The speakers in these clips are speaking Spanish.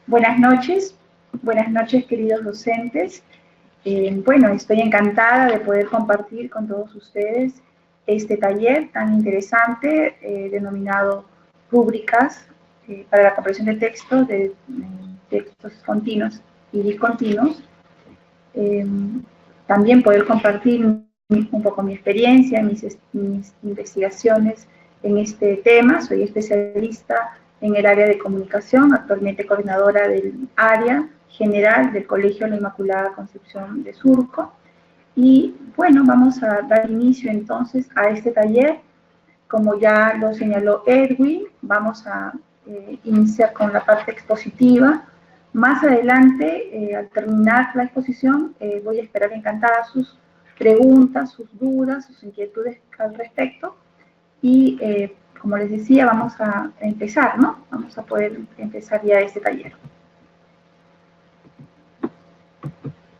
Buenas noches queridos docentes. Bueno, estoy encantada de poder compartir con todos ustedes este taller tan interesante denominado Rúbricas para la comprensión de textos, de textos continuos y discontinuos. También poder compartir un poco mi experiencia, mis investigaciones en este tema. Soy especialista en el área de comunicación, actualmente coordinadora del área general del Colegio La Inmaculada Concepción de Surco. Y bueno, vamos a dar inicio entonces a este taller. Como ya lo señaló Edwin, vamos a iniciar con la parte expositiva. Más adelante, al terminar la exposición, voy a esperar encantada sus preguntas, sus dudas, sus inquietudes al respecto. Y como les decía, vamos a empezar, ¿no? Vamos a poder empezar ya este taller.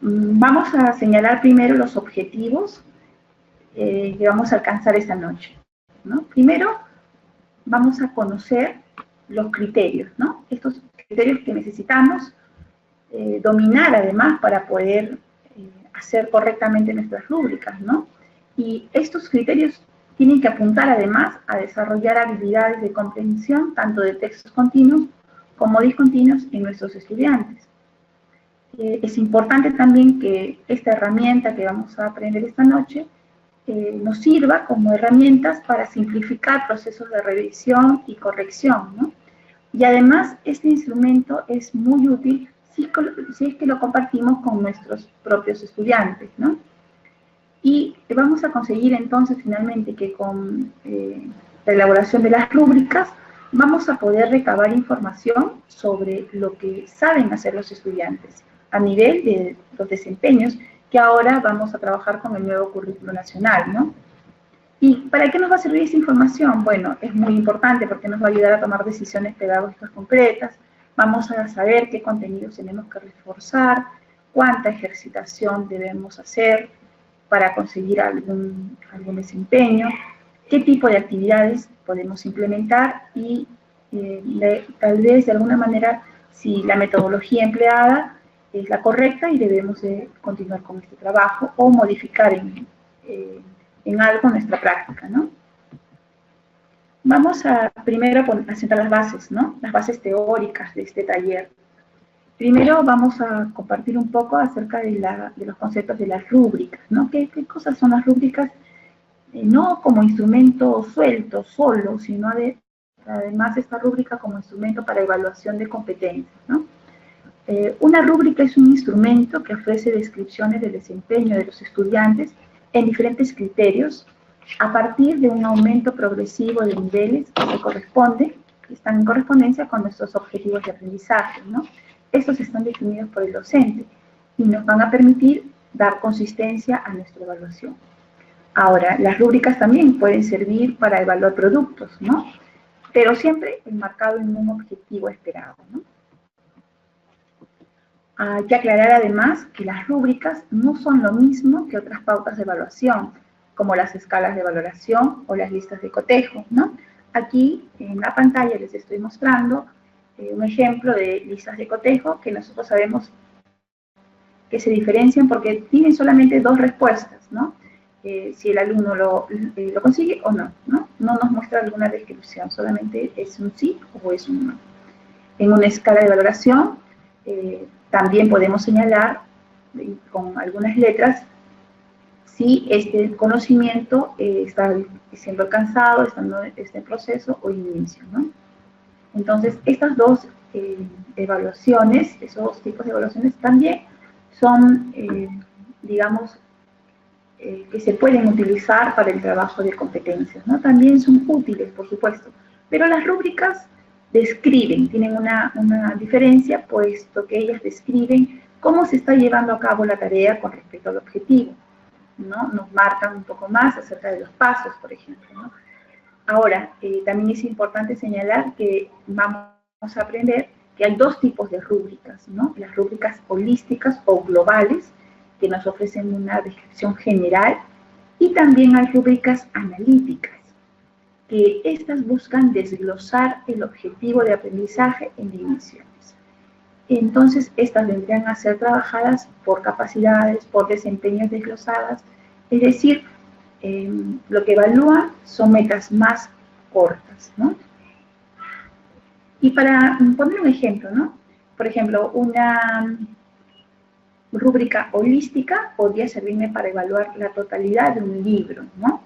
Vamos a señalar primero los objetivos que vamos a alcanzar esta noche, ¿no? Primero, vamos a conocer los criterios, ¿no? Estos criterios que necesitamos dominar, además, para poder hacer correctamente nuestras rúbricas, ¿no? Y estos criterios tienen que apuntar, además, a desarrollar habilidades de comprensión, tanto de textos continuos como discontinuos en nuestros estudiantes. Es importante también que esta herramienta que vamos a aprender esta noche nos sirva como herramientas para simplificar procesos de revisión y corrección, ¿no? Y además, este instrumento es muy útil si es que lo compartimos con nuestros propios estudiantes, ¿no? Y vamos a conseguir entonces finalmente que con la elaboración de las rúbricas vamos a poder recabar información sobre lo que saben hacer los estudiantes a nivel de los desempeños que ahora vamos a trabajar con el nuevo currículo nacional, ¿no? ¿Y para qué nos va a servir esa información? Bueno, es muy importante porque nos va a ayudar a tomar decisiones pedagógicas concretas, vamos a saber qué contenidos tenemos que reforzar, cuánta ejercitación debemos hacer para conseguir algún desempeño, qué tipo de actividades podemos implementar y tal vez de alguna manera si la metodología empleada es la correcta y debemos de continuar con este trabajo o modificar en algo nuestra práctica, ¿no? Vamos a primero a sentar las bases, ¿no? Las bases teóricas de este taller. Primero vamos a compartir un poco acerca de los conceptos de las rúbricas, ¿no? ¿Qué cosas son las rúbricas? No como instrumento suelto, solo, sino además esta rúbrica como instrumento para evaluación de competencias, ¿no? Una rúbrica es un instrumento que ofrece descripciones del desempeño de los estudiantes en diferentes criterios a partir de un aumento progresivo de niveles que están en correspondencia con nuestros objetivos de aprendizaje, ¿no? Estos están definidos por el docente y nos van a permitir dar consistencia a nuestra evaluación. Ahora, las rúbricas también pueden servir para evaluar productos, ¿no? Pero siempre enmarcado en un objetivo esperado, ¿no? Hay que aclarar además que las rúbricas no son lo mismo que otras pautas de evaluación, como las escalas de valoración o las listas de cotejo, ¿no? Aquí en la pantalla les estoy mostrando un ejemplo de listas de cotejo que nosotros sabemos que se diferencian porque tienen solamente dos respuestas, ¿no? Si el alumno lo consigue o no, ¿no? No nos muestra alguna descripción, solamente es un sí o es un no. En una escala de valoración también podemos señalar con algunas letras si este conocimiento está siendo alcanzado, está en proceso o inicio, ¿no? Entonces, estas dos evaluaciones, esos tipos de evaluaciones también son, digamos, que se pueden utilizar para el trabajo de competencias, ¿no? También son útiles, por supuesto, pero las rúbricas describen, tienen una diferencia, puesto que ellas describen cómo se está llevando a cabo la tarea con respecto al objetivo, ¿no? Nos marcan un poco más acerca de los pasos, por ejemplo, ¿no? Ahora, también es importante señalar que vamos a aprender que hay dos tipos de rúbricas, ¿no? Las rúbricas holísticas o globales, que nos ofrecen una descripción general, y también hay rúbricas analíticas, que estas buscan desglosar el objetivo de aprendizaje en dimensiones. Entonces, estas vendrían a ser trabajadas por capacidades, por desempeños desglosadas, es decir, lo que evalúan son metas más cortas, ¿no? Y para poner un ejemplo, ¿no? Por ejemplo, una rúbrica holística podría servirme para evaluar la totalidad de un libro, ¿no?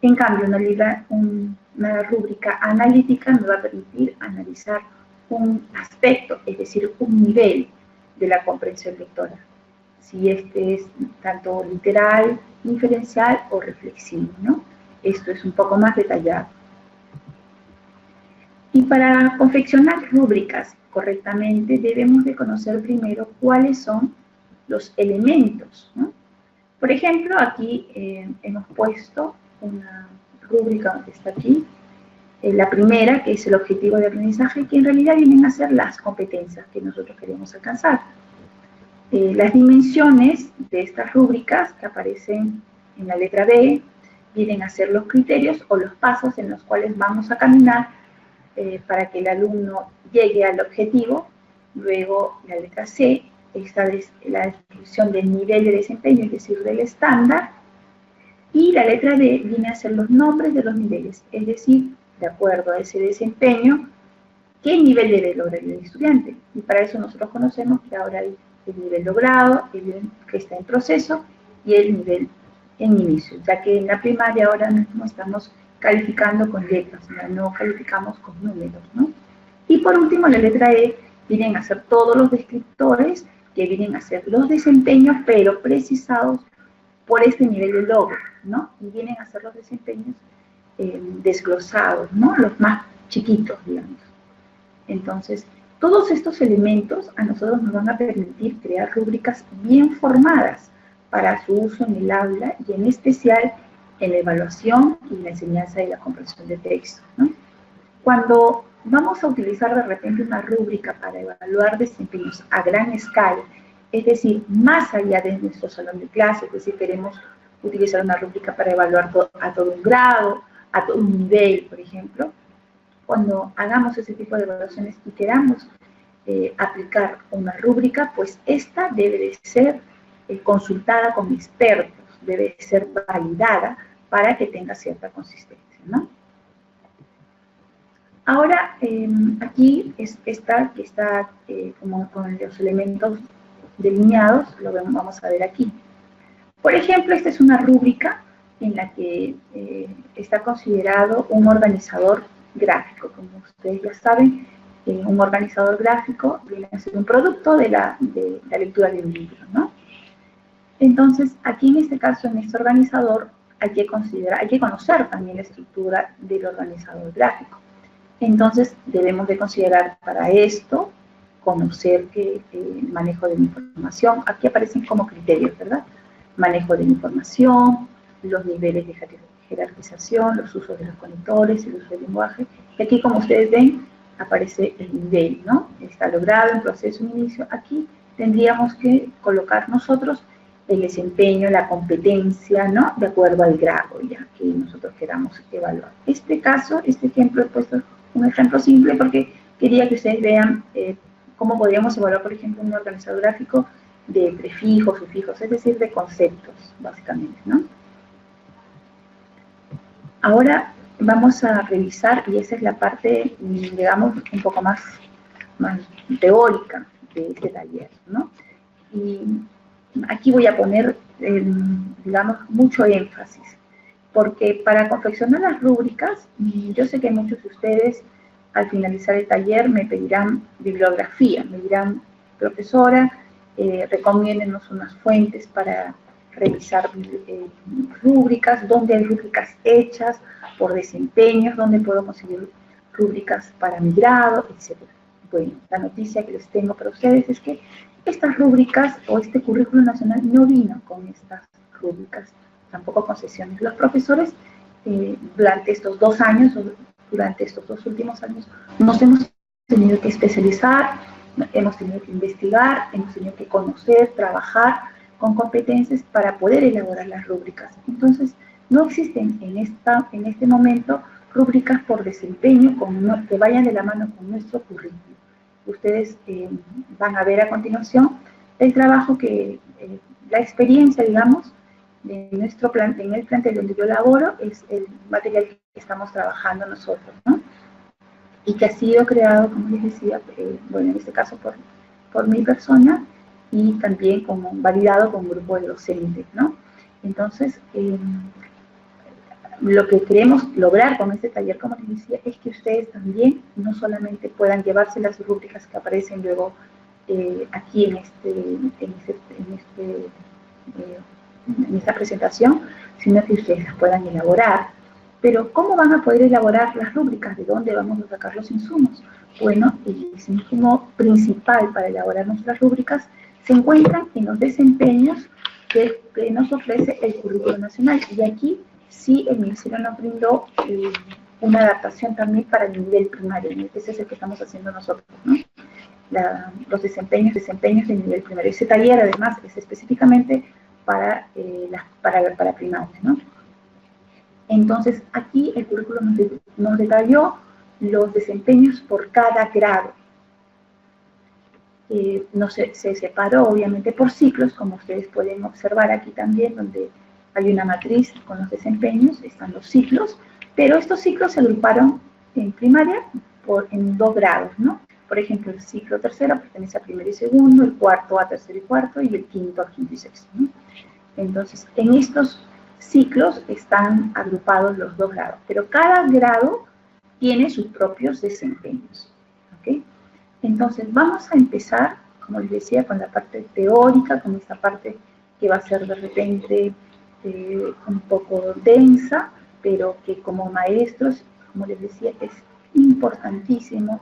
En cambio, una rúbrica analítica me va a permitir analizar un aspecto, es decir, un nivel de la comprensión lectora. Si este es tanto literal, inferencial o reflexivo, ¿no? Esto es un poco más detallado. Y para confeccionar rúbricas correctamente debemos de conocer primero cuáles son los elementos, ¿no? Por ejemplo, aquí hemos puesto una rúbrica que está aquí, la primera, que es el objetivo de aprendizaje, que en realidad vienen a ser las competencias que nosotros queremos alcanzar. Las dimensiones de estas rúbricas que aparecen en la letra B vienen a ser los criterios o los pasos en los cuales vamos a caminar para que el alumno llegue al objetivo. Luego, la letra C, esta es la descripción del nivel de desempeño, es decir, del estándar. Y la letra D viene a ser los nombres de los niveles, es decir, de acuerdo a ese desempeño, qué nivel debe lograr el estudiante. Y para eso nosotros conocemos que ahora hay el nivel logrado, el nivel que está en proceso y el nivel en inicio, ya que en la primaria ahora mismo estamos calificando con letras, no calificamos con números, ¿no? Y por último, la letra E vienen a ser todos los descriptores, que vienen a ser los desempeños, pero precisados por este nivel de logro, ¿no? Y vienen a ser los desempeños desglosados, ¿no? Los más chiquitos, digamos. Entonces, todos estos elementos a nosotros nos van a permitir crear rúbricas bien formadas para su uso en el aula y en especial en la evaluación y la enseñanza y la comprensión de texto, ¿no? Cuando vamos a utilizar de repente una rúbrica para evaluar desempeños a gran escala, es decir, más allá de nuestro salón de clase, es decir, queremos utilizar una rúbrica para evaluar a todo un grado, a todo un nivel, por ejemplo, cuando hagamos ese tipo de evaluaciones y queramos aplicar una rúbrica, pues esta debe de ser consultada con expertos, debe ser validada para que tenga cierta consistencia, ¿no? Ahora, aquí es esta que está como con los elementos delineados, lo vamos a ver aquí. Por ejemplo, esta es una rúbrica en la que está considerado un organizador gráfico. Como ustedes ya saben, un organizador gráfico viene a ser un producto de la lectura de un libro, ¿no? Entonces, aquí en este caso, en este organizador, hay que conocer también la estructura del organizador gráfico. Entonces, debemos de considerar para esto, conocer el manejo de la información. Aquí aparecen como criterios, ¿verdad? Manejo de la información, los niveles de jerarquización, los usos de los conectores, el uso del lenguaje. Y aquí, como ustedes ven, aparece el nivel, ¿no? Está logrado, en proceso, en inicio. Aquí tendríamos que colocar nosotros el desempeño, la competencia, ¿no? De acuerdo al grado ya que nosotros queramos evaluar. Este ejemplo, he puesto un ejemplo simple porque quería que ustedes vean cómo podríamos evaluar, por ejemplo, un organizador gráfico de prefijos, sufijos, es decir, de conceptos, básicamente, ¿no? Ahora vamos a revisar, y esa es la parte, digamos, un poco más teórica de este taller, ¿no? Y aquí voy a poner, digamos, mucho énfasis, porque para confeccionar las rúbricas, yo sé que muchos de ustedes, al finalizar el taller, me pedirán bibliografía, me dirán, profesora, recomiéndenos unas fuentes para revisar rúbricas, dónde hay rúbricas hechas por desempeños, dónde puedo conseguir rúbricas para mi grado, etc. Bueno, la noticia que les tengo para ustedes es que estas rúbricas o este currículo nacional no vino con estas rúbricas, tampoco con sesiones. Los profesores durante estos 2 años, o durante estos 2 últimos años, nos hemos tenido que especializar, hemos tenido que investigar, hemos tenido que conocer, trabajar con competencias para poder elaborar las rúbricas. Entonces, no existen en este momento rúbricas por desempeño que vayan de la mano con nuestro currículo. ustedes van a ver a continuación el trabajo que, la experiencia, digamos, de nuestro plan, en el plantel donde yo laboro, es el material que estamos trabajando nosotros, ¿no? Y que ha sido creado, como les decía, bueno, en este caso por mi persona, y también como validado con un grupo de docentes, ¿no? Entonces, lo que queremos lograr con este taller, como les decía, es que ustedes también no solamente puedan llevarse las rúbricas que aparecen luego aquí en esta presentación, sino que ustedes las puedan elaborar. Pero, ¿cómo van a poder elaborar las rúbricas? ¿De dónde vamos a sacar los insumos? Bueno, el insumo principal para elaborar nuestras rúbricas se encuentran en los desempeños que nos ofrece el Currículo Nacional. Y aquí sí el Ministerio nos brindó una adaptación también para el nivel primario, ¿no? Ese es el que estamos haciendo nosotros, ¿no? Los desempeños del nivel primario. Ese taller, además, es específicamente para primaria, ¿no? Entonces, aquí el currículo nos detalló los desempeños por cada grado. Se separó, obviamente, por ciclos, como ustedes pueden observar aquí también, donde hay una matriz con los desempeños, están los ciclos, pero estos ciclos se agruparon en primaria en 2 grados, ¿no? Por ejemplo, el ciclo tercero pertenece a primero y segundo, el cuarto a tercero y cuarto, y el quinto a quinto y sexto, ¿no? Entonces, en estos ciclos están agrupados los 2 grados, pero cada grado tiene sus propios desempeños, ¿ok? Entonces, vamos a empezar, como les decía, con la parte teórica, con esta parte que va a ser de repente un poco densa, pero que como maestros, como les decía, es importantísimo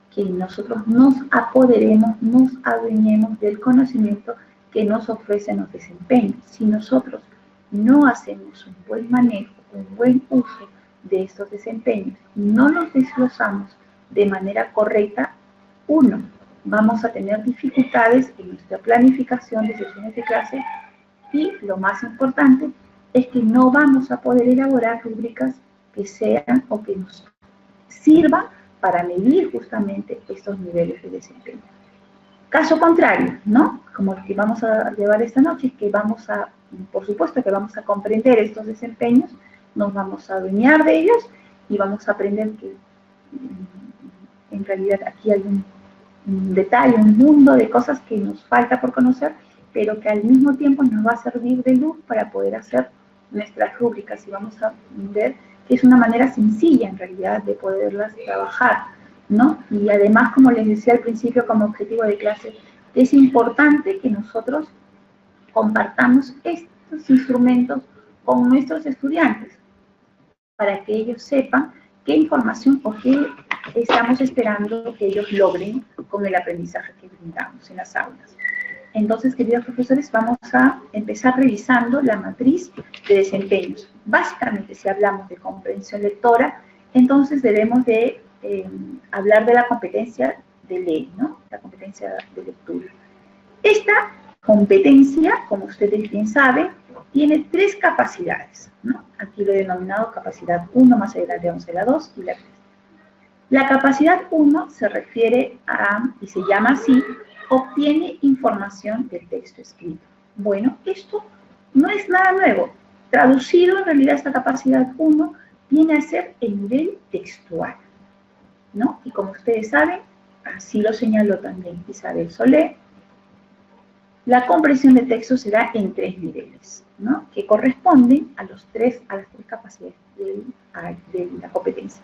que nosotros nos apoderemos, nos adueñemos del conocimiento que nos ofrecen los desempeños. Si nosotros no hacemos un buen manejo, un buen uso de estos desempeños, no los desglosamos de manera correcta, vamos a tener dificultades en nuestra planificación de sesiones de clase, y lo más importante es que no vamos a poder elaborar rúbricas que sean o que nos sirvan para medir justamente estos niveles de desempeño. Caso contrario, ¿no? Como el que vamos a llevar esta noche, es que por supuesto que vamos a comprender estos desempeños, nos vamos a adueñar de ellos y vamos a aprender que en realidad aquí hay un detalle, un mundo de cosas que nos falta por conocer, pero que al mismo tiempo nos va a servir de luz para poder hacer nuestras rúbricas, y vamos a ver que es una manera sencilla en realidad de poderlas trabajar, ¿no? Y además, como les decía al principio como objetivo de clase, es importante que nosotros compartamos estos instrumentos con nuestros estudiantes para que ellos sepan qué información o qué estamos esperando que ellos logren con el aprendizaje que brindamos en las aulas. Entonces, queridos profesores, vamos a empezar revisando la matriz de desempeños. Básicamente, si hablamos de comprensión lectora, entonces debemos de hablar de la competencia de ley, ¿no? La competencia de lectura. Esta competencia, como ustedes bien saben, tiene 3 capacidades, ¿no? Aquí lo he denominado capacidad 1, más adelante vamos a la 2 y la 3. La capacidad 1 se refiere a, y se llama así, obtiene información del texto escrito. Bueno, esto no es nada nuevo. Traducido, en realidad, esta capacidad 1 viene a ser el nivel textual, ¿no? Y como ustedes saben, así lo señaló también Isabel Soler, la comprensión de texto se da en 3 niveles, ¿no? Que corresponden a las 3 capacidades de la competencia.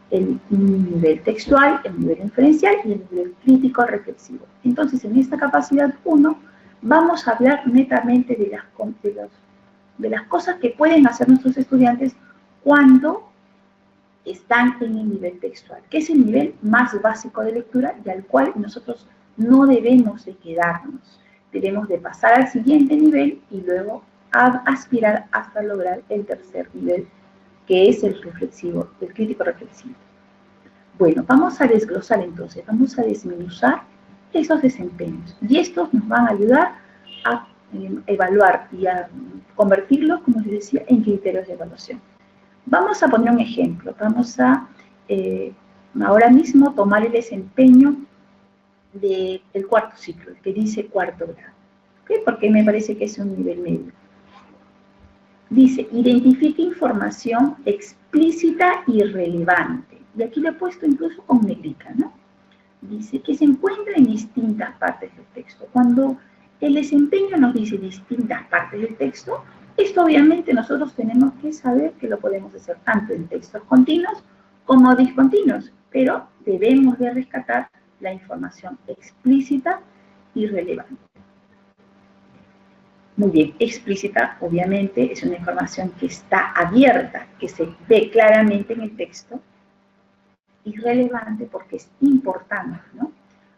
El nivel textual, el nivel inferencial y el nivel crítico reflexivo. Entonces, en esta capacidad 1, vamos a hablar netamente de las cosas que pueden hacer nuestros estudiantes cuando están en el nivel textual, que es el nivel más básico de lectura y al cual nosotros no debemos de quedarnos. Debemos de pasar al siguiente nivel y luego aspirar hasta lograr el tercer nivel, que es el reflexivo, el crítico reflexivo. Bueno, vamos a desglosar entonces, vamos a desmenuzar esos desempeños, y estos nos van a ayudar a evaluar y a convertirlos, como les decía, en criterios de evaluación. Vamos a poner un ejemplo, vamos a ahora mismo tomar el desempeño del cuarto ciclo, el que dice cuarto grado, ¿okay? Porque me parece que es un nivel medio. Dice, identifica información explícita y relevante. Y aquí lo he puesto incluso con negrita, ¿no? Dice que se encuentra en distintas partes del texto. Cuando el desempeño nos dice distintas partes del texto, esto obviamente nosotros tenemos que saber que lo podemos hacer tanto en textos continuos como discontinuos, pero debemos de rescatar la información explícita y relevante. Muy bien, explícita, obviamente, es una información que está abierta, que se ve claramente en el texto, y relevante porque es importante, ¿no?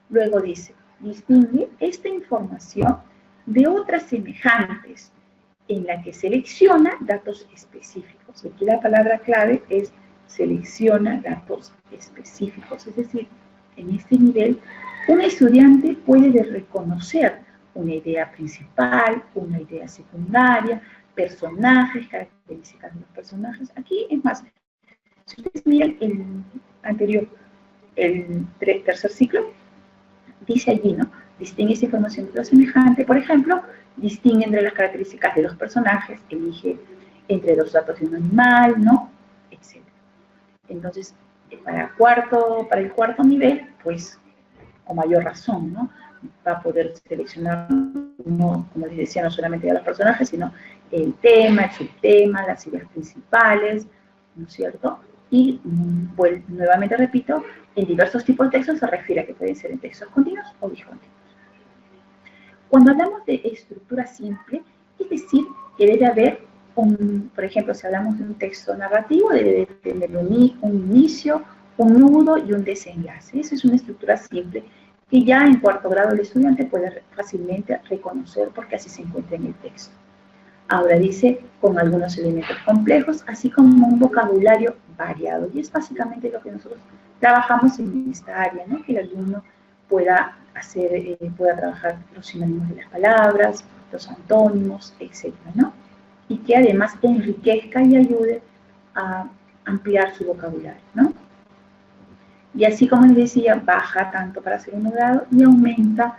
Luego dice, distingue esta información de otras semejantes, en la que selecciona datos específicos. Aquí la palabra clave es selecciona datos específicos, es decir, en este nivel, un estudiante puede reconocer una idea principal, una idea secundaria, personajes, características de los personajes. Aquí es más, si ustedes miran el anterior, el tercer ciclo, dice allí, ¿no? Distingue esta información de lo semejante, por ejemplo, distingue entre las características de los personajes, elige entre los datos de un animal, ¿no? Etc. Entonces, para el cuarto nivel, pues, con mayor razón, ¿no? Va a poder seleccionar, no, como les decía, no solamente de los personajes, sino el tema, el subtema, las ideas principales, ¿no es cierto? Y, pues, nuevamente repito, en diversos tipos de textos se refiere a que pueden ser en textos continuos o discontinuos. Cuando hablamos de estructura simple, es decir, que debe haber por ejemplo, si hablamos de un texto narrativo, debe tener un inicio, un nudo y un desenlace. Esa es una estructura simple que ya en cuarto grado el estudiante puede fácilmente reconocer porque así se encuentra en el texto. Ahora dice, con algunos elementos complejos, así como un vocabulario variado. Y es básicamente lo que nosotros trabajamos en esta área, ¿no? Que el alumno pueda trabajar los sinónimos de las palabras, los antónimos, etc., ¿no? Y que además enriquezca y ayude a ampliar su vocabulario, ¿no? Y así como les decía, baja tanto para segundo grado y aumenta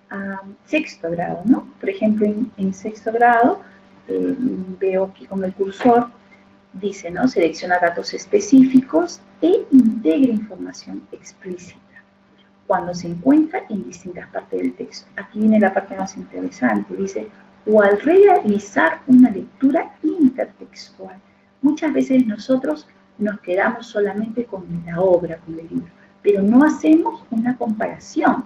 a sexto grado, ¿no? Por ejemplo, en sexto grado, veo aquí con el cursor, dice, ¿no? Selecciona datos específicos e integra información explícita cuando se encuentra en distintas partes del texto. Aquí viene la parte más interesante, dice, o al realizar una lectura intertextual. Muchas veces nosotros nos quedamos solamente con la obra, con el libro, pero no hacemos una comparación.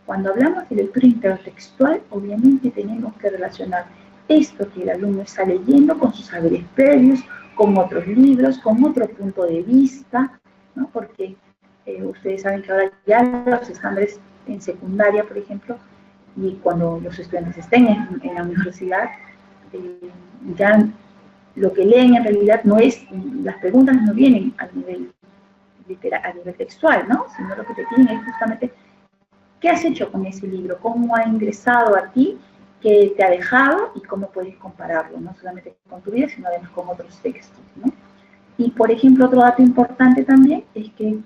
Cuando hablamos de lectura intertextual, obviamente tenemos que relacionar esto que el alumno está leyendo con sus saberes previos, con otros libros, con otro punto de vista, ¿no? Porque ustedes saben que ahora ya los estándares en secundaria, por ejemplo, y cuando los estudiantes estén en la universidad, ya lo que leen en realidad no es, las preguntas no vienen a nivel textual, ¿no? Sino lo que te piden es justamente, ¿qué has hecho con ese libro? ¿Cómo ha ingresado a ti? ¿Qué te ha dejado? Y cómo puedes compararlo, no solamente con tu vida, sino además con otros textos, ¿no? Y, por ejemplo, otro dato importante también es que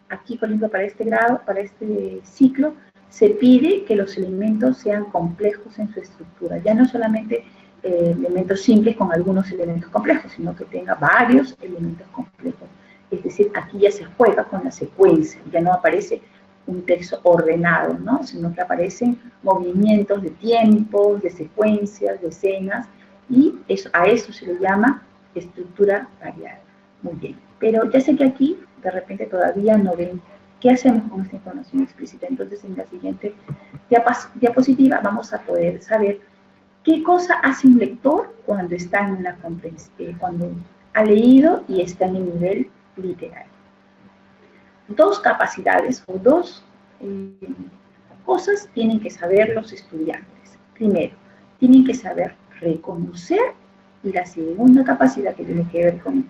aquí, por ejemplo, para este grado, para este ciclo, se pide que los elementos sean complejos en su estructura, ya no solamente elementos simples con algunos elementos complejos, sino que tenga varios elementos complejos. Es decir, aquí ya se juega con la secuencia, ya no aparece un texto ordenado, ¿no? Sino que aparecen movimientos de tiempos, de secuencias, de escenas, y a eso se le llama estructura variada. Muy bien, pero ya sé que aquí de repente todavía no ven qué hacemos con esta información explícita. Entonces, en la siguiente diapositiva vamos a poder saber qué cosa hace un lector cuando está en una comprensión, cuando ha leído y está en el nivel literario. Dos capacidades o dos cosas tienen que saber los estudiantes. Primero, tienen que saber reconocer, y la segunda capacidad que tiene que ver con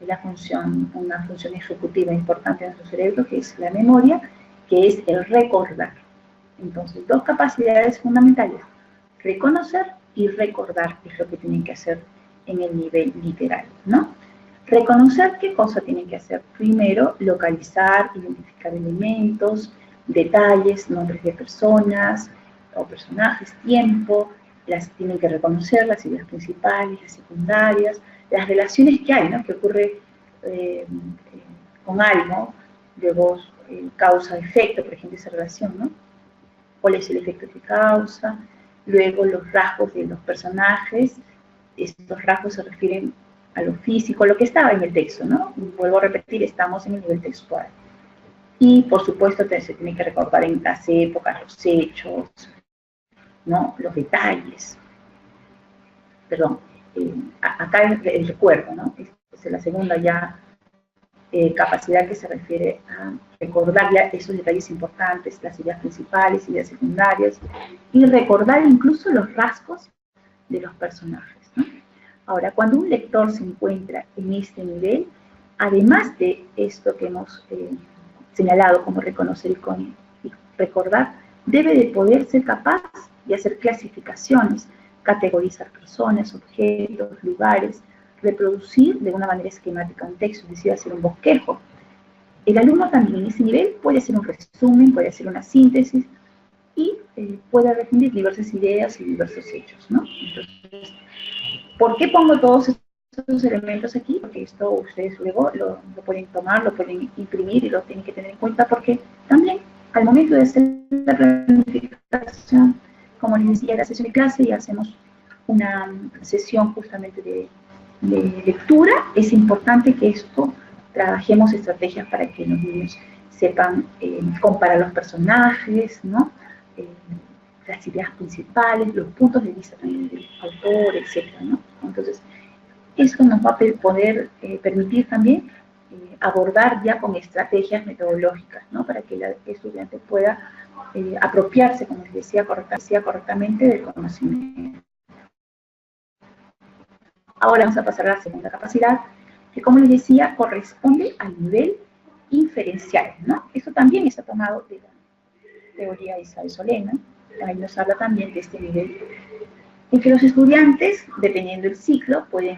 una función ejecutiva importante en nuestro cerebro, que es la memoria, que es el recordar. Entonces, dos capacidades fundamentales, reconocer y recordar, es lo que tienen que hacer en el nivel literario, ¿no? Reconocer, ¿qué cosa tienen que hacer? Primero, localizar, identificar elementos, detalles, nombres de personas o personajes, tiempo, las tienen que reconocer, las ideas principales, las secundarias, las relaciones que hay, ¿no? Que ocurre con algo, luego causa-efecto, por ejemplo, esa relación, ¿no? ¿Cuál es el efecto que causa? Luego los rasgos de los personajes, estos rasgos se refieren a lo físico, a lo que estaba en el texto, ¿no? Vuelvo a repetir, estamos en el nivel textual. Y, por supuesto, se tiene que recordar en las épocas, los hechos, ¿no? Los detalles. Perdón, acá el recuerdo, ¿no? Es la segunda ya capacidad que se refiere a recordar ya esos detalles importantes, las ideas principales, ideas secundarias, y recordar incluso los rasgos de los personajes, ¿no? Ahora, cuando un lector se encuentra en este nivel, además de esto que hemos señalado como reconocer y recordar, debe de poder ser capaz de hacer clasificaciones, categorizar personas, objetos, lugares, reproducir de una manera esquemática un texto, es decir, hacer un bosquejo. El alumno también en ese nivel puede hacer un resumen, puede hacer una síntesis y puede definir diversas ideas y diversos hechos, ¿no? Entonces, ¿por qué pongo todos estos elementos aquí? Porque esto ustedes luego lo pueden tomar, lo pueden imprimir y lo tienen que tener en cuenta porque también al momento de hacer la planificación, como les decía, la sesión de clase y hacemos una sesión justamente de lectura, es importante que esto trabajemos estrategias para que los niños sepan comparar los personajes, ¿no? Las ideas principales, los puntos de vista también del autor, etcétera, ¿no? Entonces, esto nos va a poder permitir también abordar ya con estrategias metodológicas, ¿no? Para que el estudiante pueda apropiarse, como les decía correctamente, del conocimiento. Ahora vamos a pasar a la segunda capacidad, que como les decía, corresponde al nivel inferencial, ¿no? Esto también está tomado de la teoría de Isabel Solena, ahí nos habla también de este nivel, en que los estudiantes, dependiendo del ciclo, pueden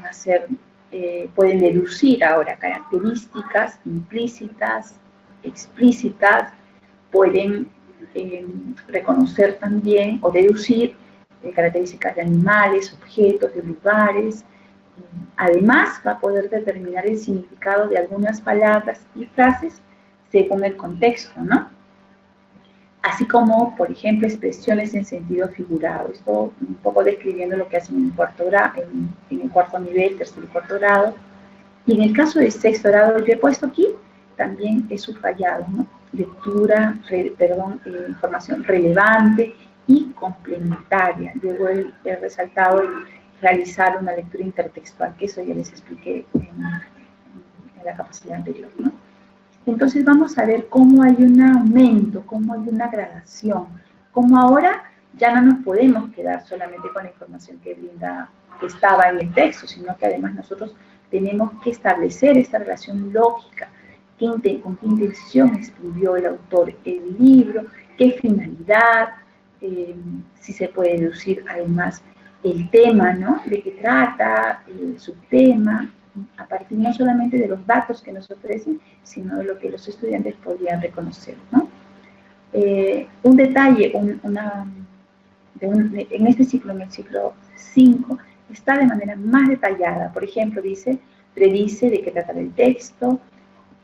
deducir ahora características implícitas, explícitas, pueden reconocer también o deducir características de animales, objetos, de lugares. Además, va a poder determinar el significado de algunas palabras y frases según el contexto, ¿no? Así como, por ejemplo, expresiones en sentido figurado. Esto un poco describiendo lo que hacen en el cuarto nivel, tercer y cuarto grado. Y en el caso de sexto grado, yo he puesto aquí, también he subrayado, ¿no? Lectura, información relevante y complementaria. Luego he resaltado realizar una lectura intertextual, que eso ya les expliqué en la capacidad anterior, ¿no? Entonces vamos a ver cómo hay un aumento, cómo hay una gradación, cómo ahora ya no nos podemos quedar solamente con la información que estaba en el texto, sino que además nosotros tenemos que establecer esta relación lógica, con qué intención escribió el autor el libro, qué finalidad, si se puede deducir además el tema, ¿no? De qué trata, el subtema, a partir no solamente de los datos que nos ofrecen, sino de lo que los estudiantes podrían reconocer, ¿no? Un detalle, en este ciclo, en el ciclo 5, está de manera más detallada. Por ejemplo, predice de qué trata el texto,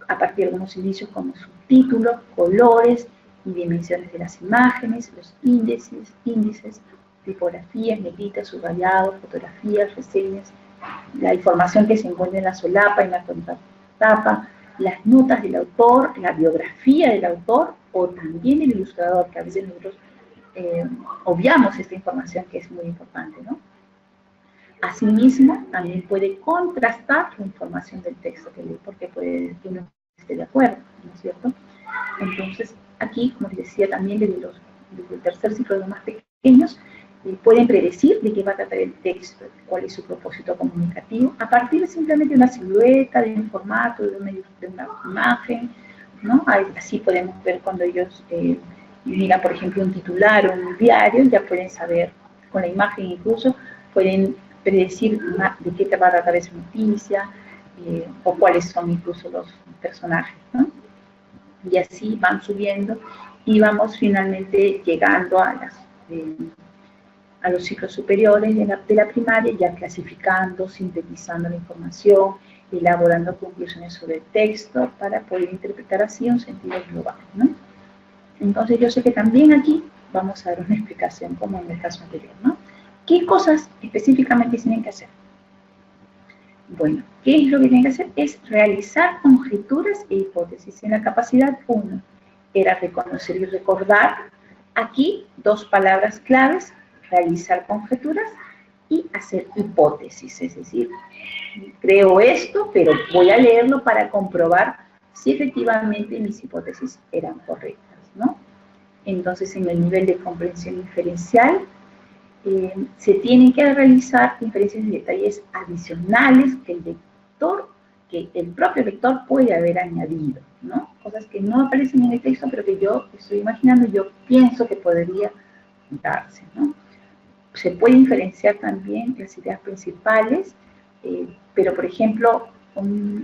a partir de algunos indicios como subtítulos, colores y dimensiones de las imágenes, los índices, tipografías, negritas, subrayados, fotografías, reseñas, la información que se encuentra en la solapa, en la contratapa, las notas del autor, la biografía del autor o también el ilustrador, que a veces nosotros obviamos esta información que es muy importante, ¿no? Asimismo, también puede contrastar la información del texto que lee, porque puede que no esté de acuerdo, ¿no es cierto? Entonces, aquí, como les decía también, desde el tercer ciclo de los más pequeños, pueden predecir de qué va a tratar el texto, cuál es su propósito comunicativo, a partir de simplemente una silueta, de un formato, de una imagen, ¿no? Así podemos ver cuando ellos miran, por ejemplo, un titular o un diario, ya pueden saber, con la imagen incluso, pueden predecir de qué te va a tratar esa noticia, o cuáles son incluso los personajes, ¿no? Y así van subiendo y vamos finalmente llegando a los ciclos superiores de la primaria, ya clasificando, sintetizando la información, elaborando conclusiones sobre el texto para poder interpretar así un sentido global, ¿no? Entonces yo sé que también aquí vamos a dar una explicación como en el caso anterior, ¿no? ¿Qué cosas específicamente tienen que hacer? Bueno, ¿qué es lo que tienen que hacer? Es realizar conjeturas e hipótesis. En la capacidad 1 era reconocer y recordar. Aquí, dos palabras claves: realizar conjeturas y hacer hipótesis. Es decir, creo esto, pero voy a leerlo para comprobar si efectivamente mis hipótesis eran correctas, ¿no? Entonces, en el nivel de comprensión inferencial, se tienen que realizar inferencias de detalles adicionales que el propio lector puede haber añadido, ¿no? Cosas que no aparecen en el texto, pero que yo estoy imaginando, yo pienso que podría darse, ¿no? Se puede inferenciar también las ideas principales, pero por ejemplo,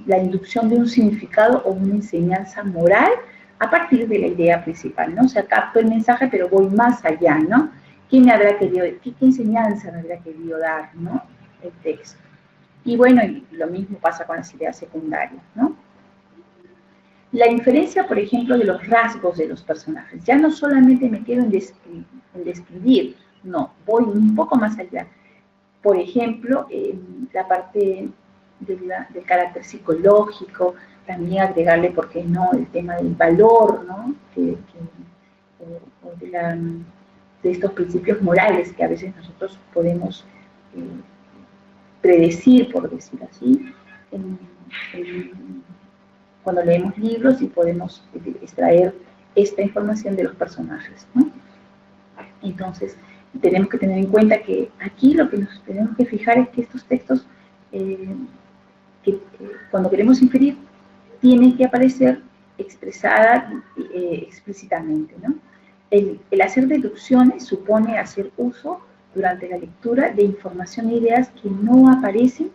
la inducción de un significado o una enseñanza moral a partir de la idea principal, ¿no? O sea, capto el mensaje, pero voy más allá, ¿no? ¿Qué me habrá querido, qué enseñanza me habrá querido dar, ¿no? El texto. Y bueno, lo mismo pasa con las ideas secundarias, ¿no? La inferencia, por ejemplo, de los rasgos de los personajes. Ya no solamente me quedo en describir, no, voy un poco más allá. Por ejemplo, la parte del carácter psicológico, también agregarle, ¿por qué no?, el tema del valor, ¿no? O de estos principios morales que a veces nosotros podemos predecir, por decir así, cuando leemos libros y podemos extraer esta información de los personajes, ¿no? Entonces, tenemos que tener en cuenta que aquí lo que nos tenemos que fijar es que estos textos, cuando queremos inferir, tienen que aparecer expresada explícitamente, ¿no? El hacer deducciones supone hacer uso durante la lectura de información e ideas que no aparecen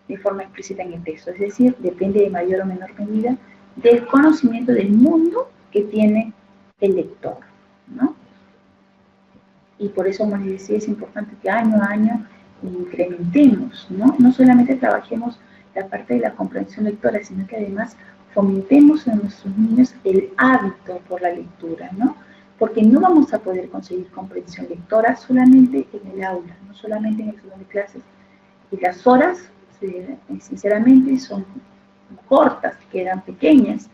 de forma explícita en el texto, es decir, depende de mayor o menor medida del conocimiento del mundo que tiene el lector, ¿no? Y por eso, como les decía, es importante que año a año incrementemos, ¿no? No solamente trabajemos la parte de la comprensión lectora, sino que además fomentemos en nuestros niños el hábito por la lectura, ¿no? Porque no vamos a poder conseguir comprensión lectora solamente en el aula, no solamente en el salón de clases. Y las horas, sinceramente, son cortas, quedan pequeñas.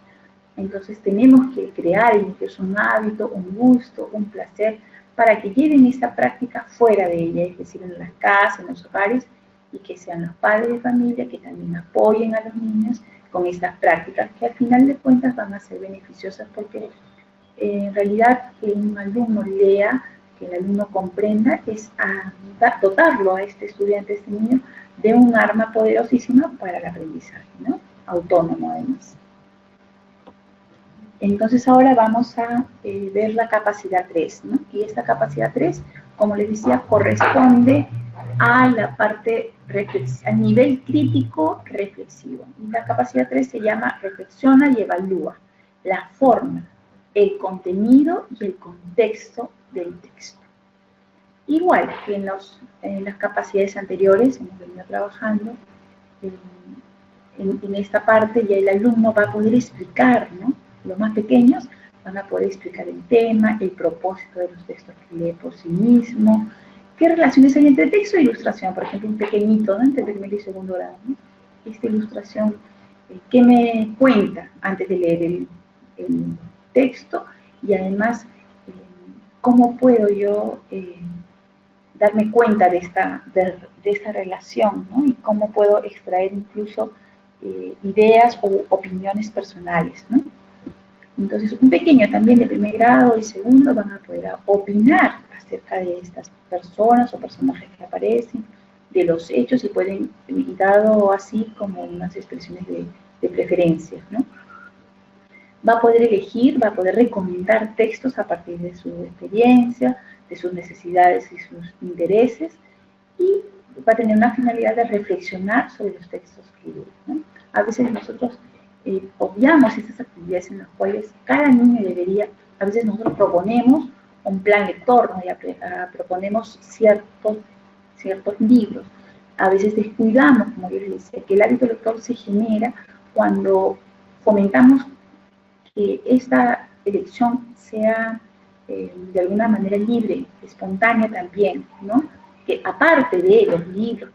Entonces tenemos que crear incluso un hábito, un gusto, un placer, para que lleven esta práctica fuera de ella, es decir, en las casas, en los hogares, y que sean los padres de familia que también apoyen a los niños con estas prácticas, que al final de cuentas van a ser beneficiosas, porque en realidad que un alumno lea, que el alumno comprenda, es dotarlo a este estudiante, a este niño, de un arma poderosísima para el aprendizaje, ¿no? Autónomo además. Entonces ahora vamos a ver la capacidad 3, ¿no? Y esta capacidad 3, como les decía, corresponde a la parte a nivel crítico reflexivo. Y la capacidad 3 se llama reflexiona y evalúa la forma, el contenido y el contexto del texto. Igual que en las capacidades anteriores, hemos venido trabajando, en esta parte ya el alumno va a poder explicar, ¿no? Los más pequeños van a poder explicar el tema, el propósito de los textos que lee por sí mismo, qué relaciones hay entre texto e ilustración. Por ejemplo, un pequeñito, ¿no?, entre primero y segundo grado, ¿no? Esta ilustración, ¿qué me cuenta antes de leer el texto? Y además, ¿cómo puedo yo darme cuenta de esta relación, ¿no? Y cómo puedo extraer incluso ideas o opiniones personales, ¿no? Entonces, un pequeño también de primer grado y segundo van a poder opinar acerca de estas personas o personajes que aparecen, de los hechos, y pueden, dado así como unas expresiones de preferencias, ¿no? Va a poder elegir, va a poder recomendar textos a partir de su experiencia, de sus necesidades y sus intereses, y va a tener una finalidad de reflexionar sobre los textos que lee, ¿no? A veces nosotros obviamos estas actividades en las cuales cada niño debería A veces nosotros proponemos un plan lector, ¿no? Proponemos ciertos libros. A veces descuidamos, como yo les decía, que el hábito lector se genera cuando fomentamos que esta elección sea de alguna manera libre, espontánea también, ¿no? Que aparte de los libros,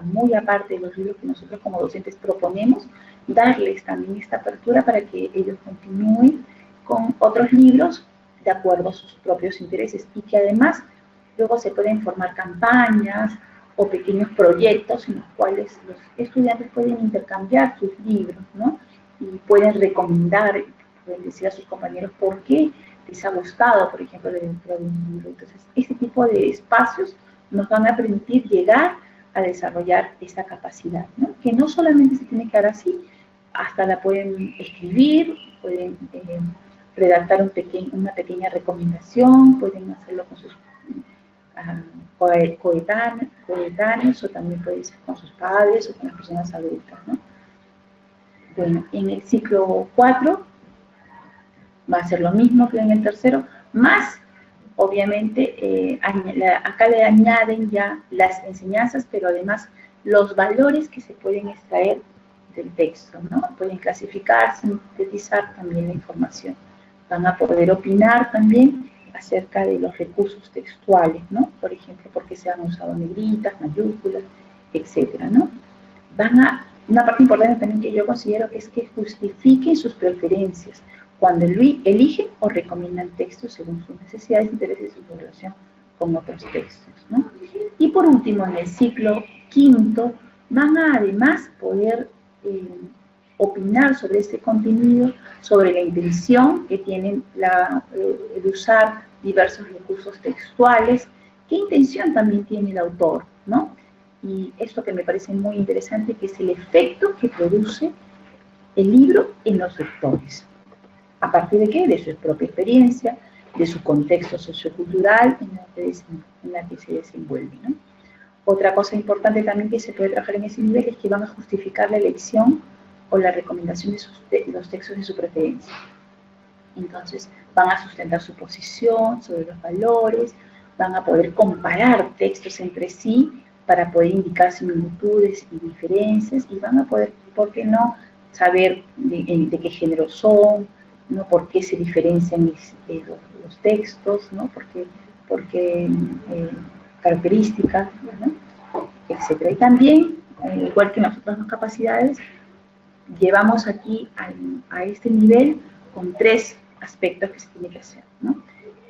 muy aparte de los libros que nosotros como docentes proponemos, darles también esta apertura para que ellos continúen con otros libros de acuerdo a sus propios intereses y que además luego se pueden formar campañas o pequeños proyectos en los cuales los estudiantes pueden intercambiar sus libros, ¿no? Y pueden recomendar, pueden decir a sus compañeros por qué les ha gustado, por ejemplo, dentro de un libro. Entonces, este tipo de espacios nos van a permitir llegar a desarrollar esa capacidad, ¿no? Que no solamente se tiene que dar así, hasta la pueden escribir, pueden redactar una pequeña recomendación, pueden hacerlo con sus coetáneos o también puede ser con sus padres o con las personas adultas, ¿no? Bueno, en el ciclo 4 va a ser lo mismo que en el tercero, más obviamente acá le añaden ya las enseñanzas, pero además los valores que se pueden extraer del texto, ¿no? Pueden clasificar, sintetizar también la información. Van a poder opinar también acerca de los recursos textuales, ¿no? Por ejemplo, por qué se han usado negritas, mayúsculas, etcétera, ¿no? Una parte importante también que yo considero es que justifiquen sus preferencias cuando eligen o recomiendan textos según sus necesidades, intereses y su relación con otros textos, ¿no? Y por último, en el ciclo quinto, van a además poder opinar sobre este contenido, sobre la intención que tienen de usar diversos recursos textuales, qué intención también tiene el autor, ¿no? Y esto que me parece muy interesante, que es el efecto que produce el libro en los lectores. ¿A partir de qué? De su propia experiencia, de su contexto sociocultural en la que se desenvuelve, ¿no? Otra cosa importante también que se puede trabajar en ese nivel es que van a justificar la elección o la recomendación de los textos de su preferencia. Entonces, van a sustentar su posición sobre los valores, van a poder comparar textos entre sí para poder indicar similitudes y diferencias, y van a poder, ¿por qué no?, saber de qué género son, ¿no? Por qué se diferencian los textos, ¿no? Por qué características, ¿no? Etcétera. Y también, igual que en las otras dos capacidades, llevamos aquí a este nivel con 3 aspectos que se tiene que hacer, ¿no?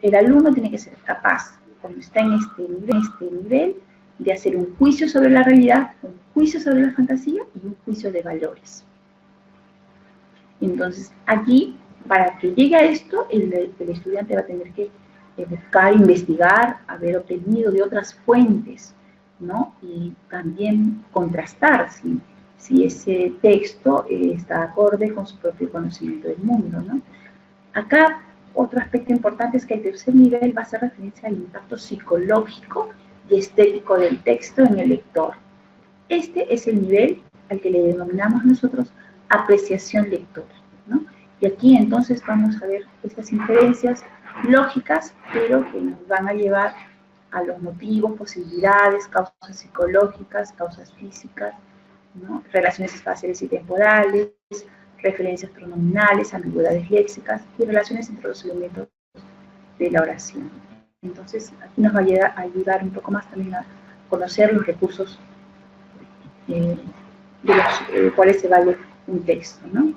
El alumno tiene que ser capaz, cuando está en este nivel, de hacer un juicio sobre la realidad, un juicio sobre la fantasía y un juicio de valores. Entonces, aquí, para que llegue a esto, el estudiante va a tener que buscar, investigar, haber obtenido de otras fuentes, ¿no? Y también contrastar si ese texto está acorde con su propio conocimiento del mundo, ¿no? Acá, otro aspecto importante es que el tercer nivel va a hacer referencia al impacto psicológico y estético del texto en el lector. Este es el nivel al que le denominamos nosotros apreciación lectora, ¿no? Y aquí entonces vamos a ver estas inferencias lógicas, pero que nos van a llevar a los motivos, posibilidades, causas psicológicas, causas físicas, ¿no? Relaciones espaciales y temporales, referencias pronominales, ambigüedades léxicas y relaciones entre los elementos de la oración. Entonces, aquí nos va a ayudar un poco más también a conocer los recursos de los cuales se vale un texto, ¿no?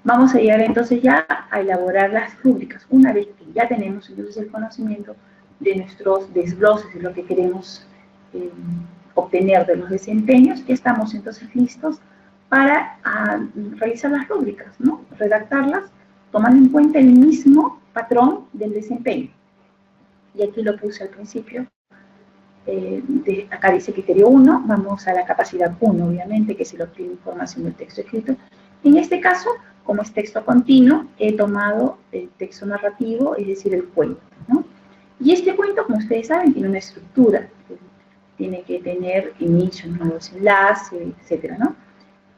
Vamos a llegar entonces ya a elaborar las rúbricas. Una vez que ya tenemos entonces el conocimiento de nuestros desgloses, de lo que queremos obtener de los desempeños, ya estamos entonces listos para realizar las rúbricas, ¿no? Redactarlas tomando en cuenta el mismo patrón del desempeño. Y aquí lo puse al principio. Acá dice criterio 1, vamos a la capacidad 1, obviamente, que es el obtener información del texto escrito. En este caso, como es texto continuo, he tomado el texto narrativo, es decir, el cuento, ¿no? Y este cuento, como ustedes saben, tiene una estructura, tiene que tener inicio, nuevos enlaces, etcétera, ¿no?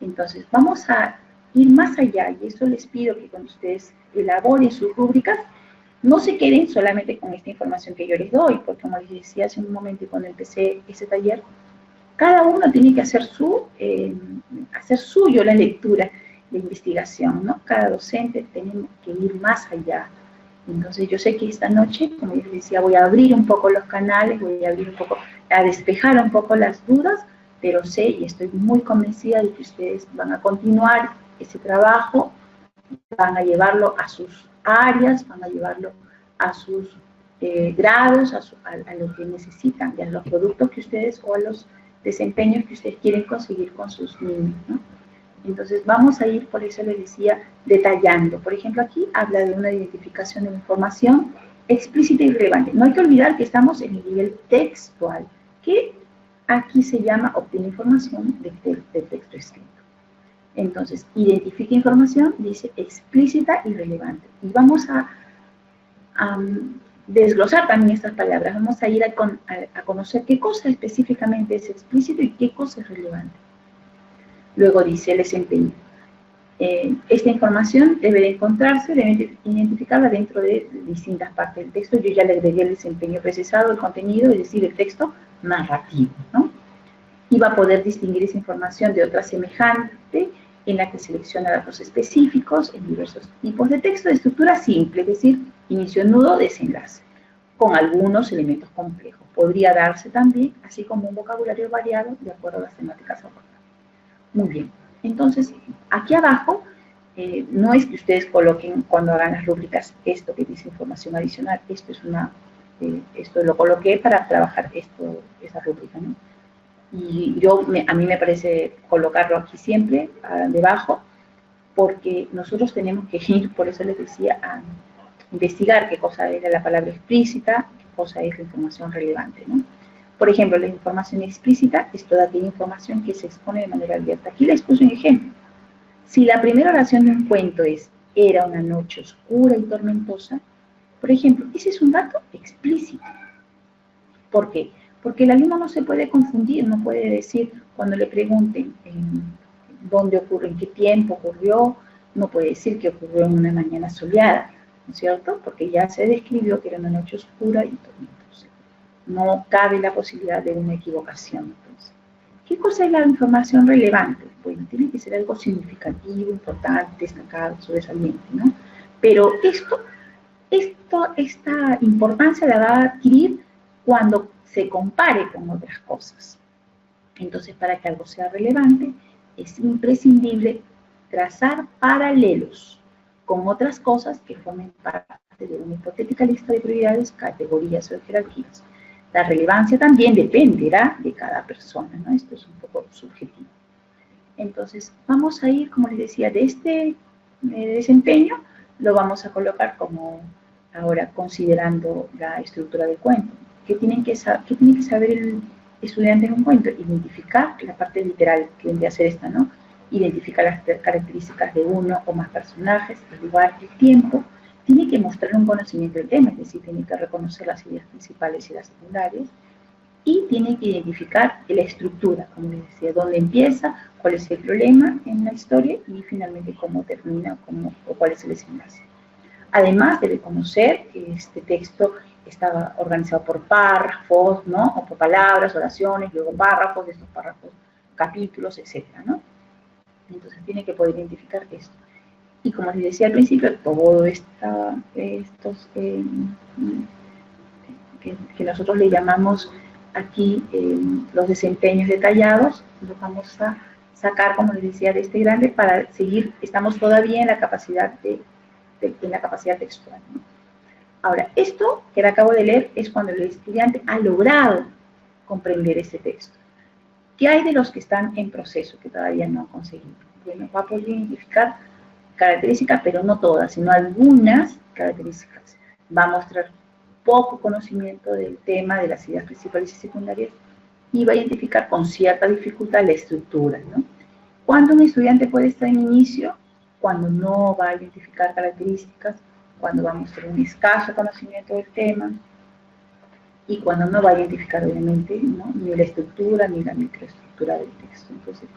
Entonces, vamos a ir más allá, y eso les pido que cuando ustedes elaboren sus rúbricas, no se queden solamente con esta información que yo les doy, porque como les decía hace un momento cuando empecé ese taller, cada uno tiene que hacer suyo la lectura, la investigación, ¿no? Cada docente tenemos que ir más allá. Entonces yo sé que esta noche, como les decía, voy a abrir un poco los canales, voy a abrir un poco, a despejar un poco las dudas, pero sé y estoy muy convencida de que ustedes van a continuar ese trabajo, van a llevarlo a sus áreas, van a llevarlo a sus grados, a lo que necesitan, y a los productos que ustedes o a los desempeños que ustedes quieren conseguir con sus niños, ¿no? Entonces vamos a ir, por eso les decía, detallando. Por ejemplo, aquí habla de una identificación de la información explícita y relevante. No hay que olvidar que estamos en el nivel textual, que aquí se llama obtener información del texto escrito. Entonces, identifica información, dice explícita y relevante. Y vamos a desglosar también estas palabras. Vamos a ir a conocer qué cosa específicamente es explícito y qué cosa es relevante. Luego dice el desempeño. Esta información debe de encontrarse, debe identificarla dentro de distintas partes del texto. Yo ya le agregué el desempeño precisado, el contenido, es decir, el texto narrativo, ¿no? Y va a poder distinguir esa información de otra semejante en la que selecciona datos específicos en diversos tipos de texto de estructura simple, es decir, inicio, nudo, desenlace, con algunos elementos complejos. Podría darse también, así como un vocabulario variado de acuerdo a las temáticas abordadas. Muy bien, entonces, aquí abajo, no es que ustedes coloquen cuando hagan las rúbricas esto que dice información adicional, esto lo coloqué para trabajar esa rúbrica, ¿no? Y a mí me parece colocarlo aquí siempre, debajo, porque nosotros tenemos que ir, por eso les decía, a investigar qué cosa era la palabra explícita, qué cosa es la información relevante, ¿no? Por ejemplo, la información explícita es toda aquella información que se expone de manera abierta. Aquí les puse un ejemplo. Si la primera oración de un cuento es era una noche oscura y tormentosa, por ejemplo, ese es un dato explícito. ¿Por qué? Porque el alumno no se puede confundir, no puede decir cuando le pregunten dónde ocurre, en qué tiempo ocurrió, no puede decir que ocurrió en una mañana soleada, ¿no es cierto? Porque ya se describió que era una noche oscura y tormentosa. No cabe la posibilidad de una equivocación. Entonces, ¿qué cosa es la información relevante? Bueno, tiene que ser algo significativo, importante, destacado, sobresaliente, ¿no? Pero esta importancia la va a adquirir cuando se compare con otras cosas. Entonces, para que algo sea relevante, es imprescindible trazar paralelos con otras cosas que formen parte de una hipotética lista de prioridades, categorías o jerarquías. La relevancia también dependerá de cada persona, ¿no? Esto es un poco subjetivo. Entonces, vamos a ir, como les decía, de este desempeño, lo vamos a colocar como ahora considerando la estructura del cuento. ¿Qué tiene que saber el estudiante en un cuento? Identificar la parte literal, que vendría a ser esta, ¿no? Identificar las características de uno o más personajes, el lugar, el tiempo. Tiene que mostrar un conocimiento del tema, es decir, tiene que reconocer las ideas principales y las secundarias, y tiene que identificar la estructura, como les decía, dónde empieza, cuál es el problema en la historia y finalmente cómo termina o cuál es el desenlace. Además, debe conocer que este texto estaba organizado por párrafos, ¿no? O por palabras, oraciones, luego párrafos, de estos párrafos, capítulos, etcétera, ¿no? Entonces tiene que poder identificar esto. Y como les decía al principio, todo estos que nosotros le llamamos aquí los desempeños detallados, los vamos a sacar, como les decía, de este grande para seguir, estamos todavía en la capacidad textual, ¿no? Ahora, esto que le acabo de leer es cuando el estudiante ha logrado comprender ese texto. ¿Qué hay de los que están en proceso, que todavía no han conseguido? Bueno, va a poder identificar características, pero no todas, sino algunas características. Va a mostrar poco conocimiento del tema, de las ideas principales y secundarias, y va a identificar con cierta dificultad la estructura, ¿no? ¿Cuándo un estudiante puede estar en inicio? Cuando no va a identificar características, cuando va a mostrar un escaso conocimiento del tema, y cuando no va a identificar, obviamente, ¿no? Ni la estructura ni la microestructura del texto. Entonces,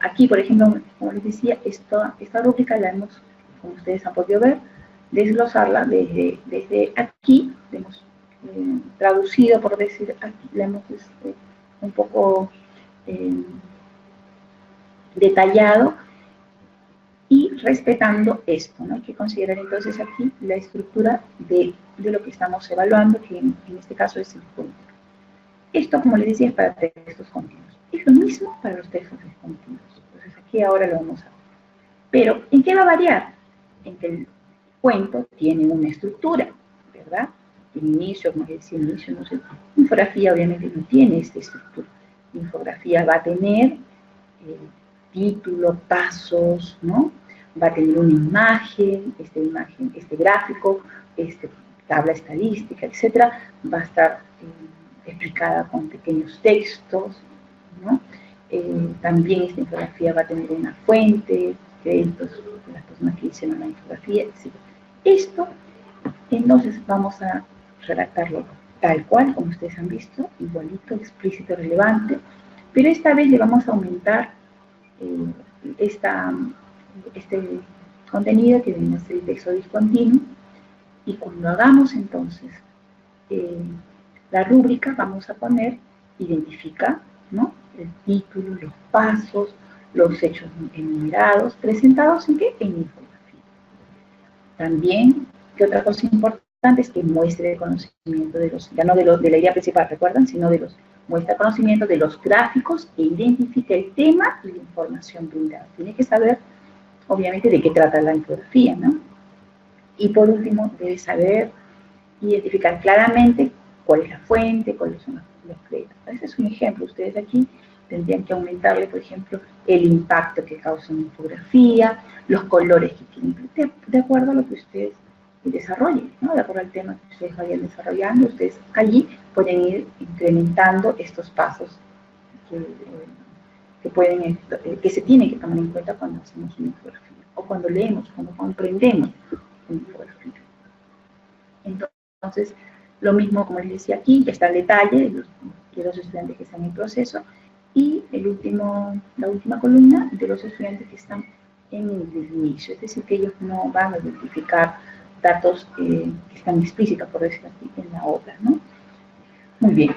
Aquí, por ejemplo, como les decía, esta rúbrica la hemos, como ustedes han podido ver, desglosarla desde aquí, hemos traducido, por decir, aquí la hemos un poco detallado y respetando esto, ¿no? Hay que considerar entonces aquí la estructura de lo que estamos evaluando, que en este caso es el punto. Esto, como les decía, es para textos continuos. Es lo mismo para los textos discontinuos. Entonces aquí ahora lo vamos a ver. Pero, ¿en qué va a variar? En que el cuento tiene una estructura, ¿verdad? Tiene inicio, como les decía, inicio, no sé. Infografía obviamente no tiene esta estructura. Infografía va a tener título, pasos, ¿no? Va a tener una imagen, este gráfico, tabla estadística, etcétera, va a estar explicada con pequeños textos, ¿no? También esta infografía va a tener una fuente, créditos de las personas que hicieron la infografía, etc. Esto, entonces, vamos a redactarlo tal cual, como ustedes han visto, igualito, explícito, relevante, pero esta vez le vamos a aumentar este contenido que viene a ser el texto discontinuo, y cuando hagamos entonces la rúbrica, vamos a poner identifica, ¿no? El título, los pasos, los hechos enumerados, presentados ¿en qué? En infografía. También, ¿qué otra cosa importante? Es que muestre el conocimiento de los, ya no de la idea principal, ¿recuerdan? Sino de los, muestra conocimiento de los gráficos e identifica el tema y la información brindada. Tiene que saber, obviamente, de qué trata la infografía, ¿no? Y por último, debe saber identificar claramente cuál es la fuente, cuáles son los créditos. Ese es un ejemplo. Ustedes aquí tendrían que aumentarle, por ejemplo, el impacto que causa una infografía, los colores que quieren, de acuerdo a lo que ustedes desarrollen, ¿no? De acuerdo al tema que ustedes vayan desarrollando, ustedes allí pueden ir incrementando estos pasos que se tienen que tomar en cuenta cuando hacemos una infografía, o cuando leemos, cuando comprendemos una infografía. Entonces, lo mismo, como les decía aquí, ya está el detalle de los estudiantes que están en proceso, y la última columna de los estudiantes que están en el inicio, es decir, que ellos no van a identificar datos que están explícitos, por decirlo así, en la obra, ¿no? Muy bien.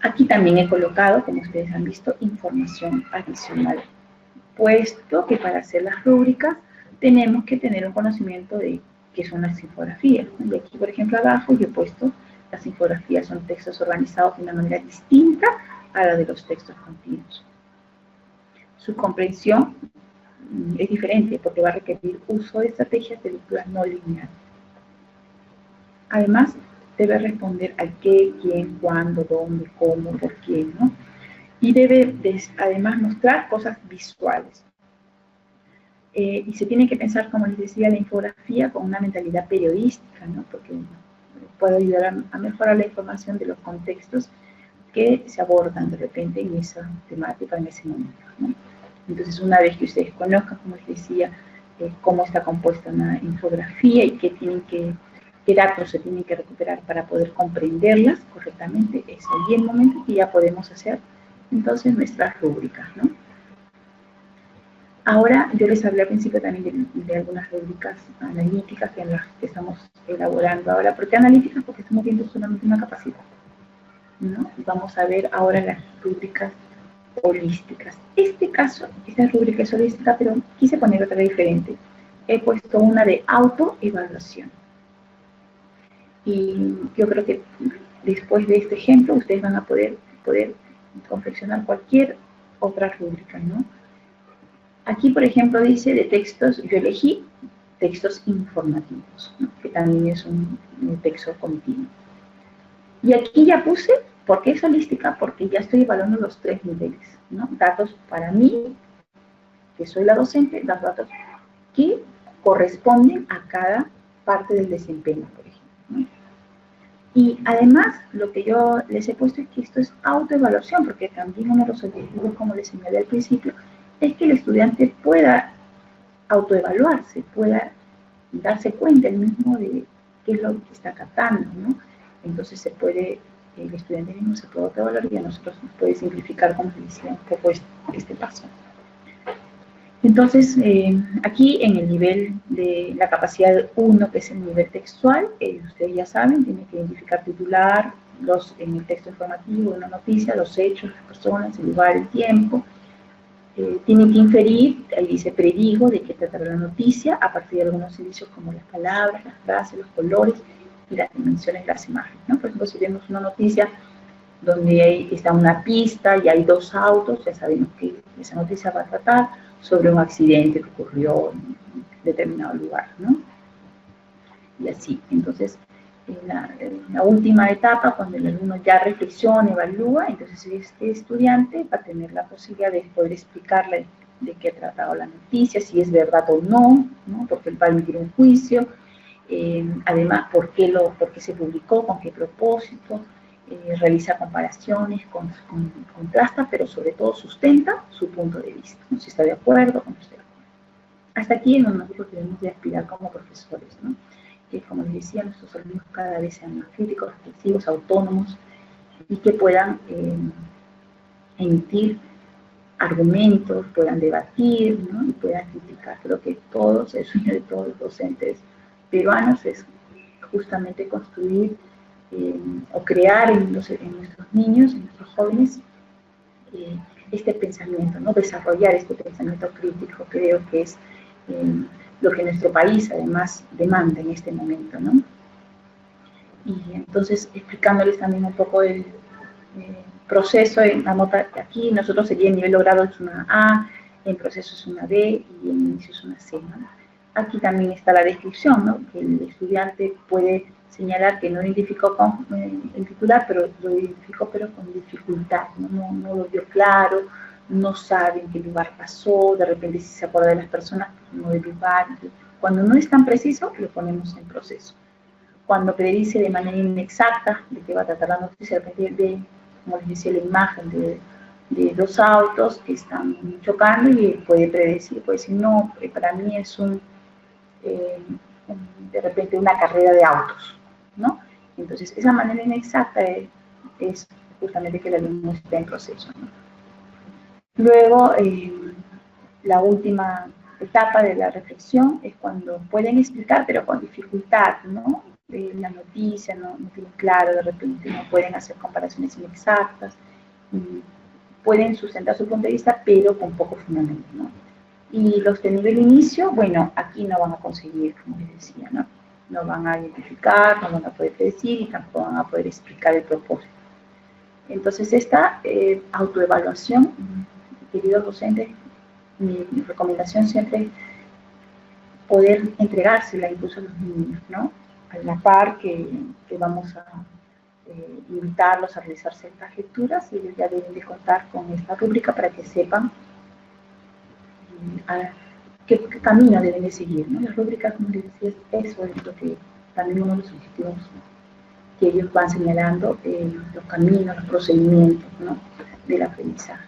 Aquí también he colocado, como ustedes han visto, información adicional, puesto que para hacer las rúbricas tenemos que tener un conocimiento de qué son las infografías. De aquí, por ejemplo, abajo yo he puesto las infografías son textos organizados de una manera distinta a la de los textos continuos. Su comprensión es diferente porque va a requerir uso de estrategias de lectura no lineal. Además, debe responder al qué, quién, cuándo, dónde, cómo, por qué, ¿no? Y debe además mostrar cosas visuales. Y se tiene que pensar, como les decía, la infografía con una mentalidad periodística, ¿no? Porque puede ayudar a mejorar la información de los contextos que se abordan de repente en esa temática, en ese momento, ¿no? Entonces, una vez que ustedes conozcan, como les decía, cómo está compuesta una infografía y qué datos se tienen que recuperar para poder comprenderlas correctamente, es ahí el momento que ya podemos hacer entonces nuestras rúbricas, ¿no? Ahora, yo les hablé al principio también de algunas rúbricas analíticas que estamos elaborando ahora. ¿Por qué analíticas? Porque estamos viendo solamente una capacidad, ¿no? Vamos a ver ahora las rúbricas holísticas. Esta rúbrica es holística, pero quise poner otra diferente. He puesto una de autoevaluación. Y yo creo que después de este ejemplo, ustedes van a poder confeccionar cualquier otra rúbrica, ¿no? Aquí, por ejemplo, dice de textos, yo elegí textos informativos, ¿no? Que también es un texto continuo. Y aquí ya puse, ¿por qué es holística? Porque ya estoy evaluando los 3 niveles, ¿no? Datos para mí, que soy la docente, los datos que corresponden a cada parte del desempeño, por ejemplo, ¿no? Y además, lo que yo les he puesto es que esto es autoevaluación, porque también uno de los objetivos, como les señalé al principio, es que el estudiante pueda autoevaluarse, pueda darse cuenta él mismo de qué es lo que está captando, ¿no? Entonces el estudiante mismo se puede autoevaluar y a nosotros nos puede simplificar, como les decía, un poco este paso. Entonces, aquí en el nivel de la capacidad 1, que es el nivel textual, ustedes ya saben, tienen que identificar titular, en el texto informativo de una noticia, los hechos, las personas, el lugar, el tiempo. Tienen que inferir, ahí dice predigo, de qué tratará la noticia, a partir de algunos indicios como las palabras, las frases, los colores y las dimensiones de las imágenes, ¿no? Por ejemplo, si vemos una noticia donde está una pista y hay 2 autos, ya sabemos que esa noticia va a tratar sobre un accidente que ocurrió en determinado lugar, ¿no? Y así. Entonces, en la última etapa, cuando el alumno ya reflexiona, evalúa, entonces este estudiante va a tener la posibilidad de poder explicarle de qué ha tratado la noticia, si es verdad o no, ¿no? Porque él va a emitir un juicio, además, por qué se publicó, con qué propósito, realiza comparaciones, contrasta, pero sobre todo sustenta su punto de vista, ¿no? Si está de acuerdo o no está de acuerdo. Hasta aquí es donde nosotros debemos de aspirar como profesores, ¿no? Que, como les decía, nuestros alumnos cada vez sean más críticos, reflexivos, autónomos, y que puedan emitir argumentos, puedan debatir, ¿no? Y puedan criticar. Creo que el sueño de todos los docentes peruanos es justamente construir o crear en nuestros niños, en nuestros jóvenes, este pensamiento, ¿no? Desarrollar este pensamiento crítico, creo que es lo que nuestro país además demanda en este momento, ¿no? Y entonces explicándoles también un poco el proceso, en la nota aquí nosotros sería el nivel logrado es una A, en proceso es una B y en inicio es una C, ¿no? Aquí también está la descripción, ¿no? Que el estudiante puede señalar que no identificó con el titular, pero lo identificó pero con dificultad, no lo vio claro, no sabe en qué lugar pasó, de repente si se acuerda de las personas, no del lugar. Cuando no es tan preciso, lo ponemos en proceso. Cuando predice de manera inexacta de qué va a tratar la noticia, de repente ve, como les decía, la imagen de 2 autos que están chocando y puede predecir, puede decir, no, para mí es de repente una carrera de autos, ¿no? Entonces, esa manera inexacta es justamente que el alumno está en proceso, ¿no? Luego, la última etapa de la reflexión es cuando pueden explicar, pero con dificultad, ¿no? La noticia no tienen claro, de repente no pueden hacer comparaciones inexactas, pueden sustentar su punto de vista, pero con poco fundamento, ¿no? Y los de nivel inicio, bueno, aquí no van a conseguir, como les decía, ¿no? No van a identificar, no van a poder predecir y tampoco van a poder explicar el propósito. Entonces, esta autoevaluación, queridos docentes, mi recomendación siempre es poder entregársela incluso a los niños, ¿no? A la par que vamos a invitarlos a realizar ciertas lecturas, y ellos ya deben de contar con esta rúbrica para que sepan qué camino deben de seguir, ¿no? Las rúbricas, como les decía, eso es lo que también uno de los objetivos que ellos van señalando, los caminos, los procedimientos, ¿no? Del aprendizaje.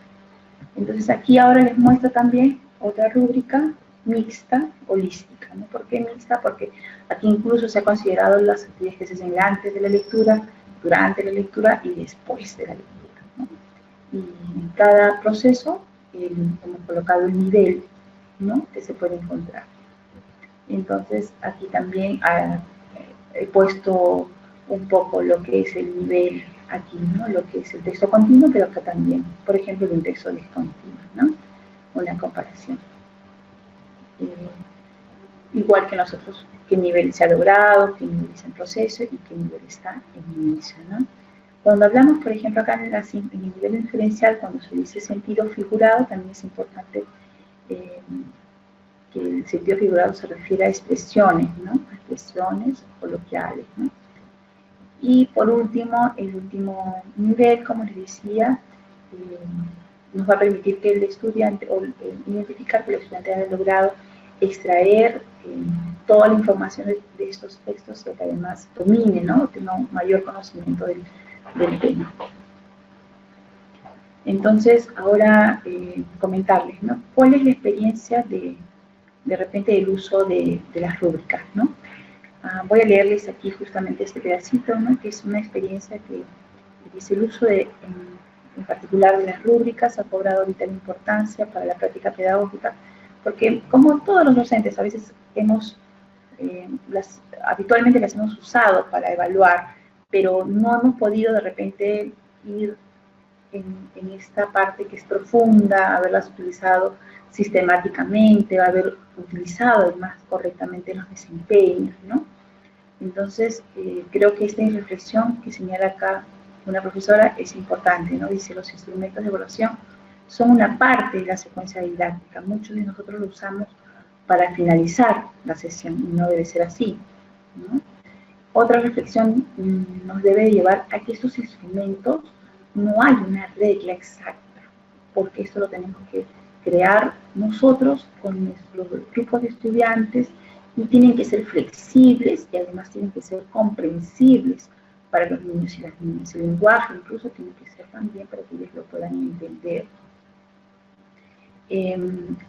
Entonces aquí ahora les muestro también otra rúbrica mixta, holística, ¿no? ¿Por qué mixta? Porque aquí incluso se ha considerado las actividades que se hacen antes de la lectura, durante la lectura y después de la lectura, ¿no? Y en cada proceso hemos colocado el nivel, ¿no? Que se puede encontrar. Entonces aquí también he puesto un poco lo que es el nivel aquí, ¿no? Lo que es el texto continuo, pero acá también, por ejemplo, de un texto discontinuo, ¿no? Una comparación. Igual que nosotros, qué nivel se ha logrado, qué nivel está en proceso y qué nivel está en inicio, ¿no? Cuando hablamos, por ejemplo, acá en el nivel diferencial, cuando se dice sentido figurado, también es importante que el sentido figurado se refiere a expresiones, ¿no? A expresiones coloquiales, ¿no? Y por último, el último nivel, como les decía, nos va a permitir que el estudiante, o identificar que el estudiante haya logrado extraer toda la información de estos textos, y que además domine, ¿no? Tenga un mayor conocimiento del tema. Entonces, ahora comentarles, ¿no? ¿Cuál es la experiencia de repente del uso de las rúbricas, ¿no? Voy a leerles aquí justamente este pedacito, ¿no? Que es una experiencia que dice: el uso en particular de las rúbricas ha cobrado vital importancia para la práctica pedagógica, porque como todos los docentes a veces habitualmente las hemos usado para evaluar, pero no hemos podido de repente ir en esta parte que es profunda, haberlas utilizado sistemáticamente, haber utilizado además correctamente los desempeños, ¿no? Entonces, creo que esta reflexión que señala acá una profesora es importante, ¿no? Dice, los instrumentos de evaluación son una parte de la secuencia didáctica. Muchos de nosotros lo usamos para finalizar la sesión, y no debe ser así, ¿no? Otra reflexión nos debe llevar a que estos instrumentos no hay una regla exacta, porque esto lo tenemos que crear nosotros con nuestros grupos de estudiantes, y tienen que ser flexibles y además tienen que ser comprensibles para los niños y las niñas. El lenguaje incluso tiene que ser también para que ellos lo puedan entender.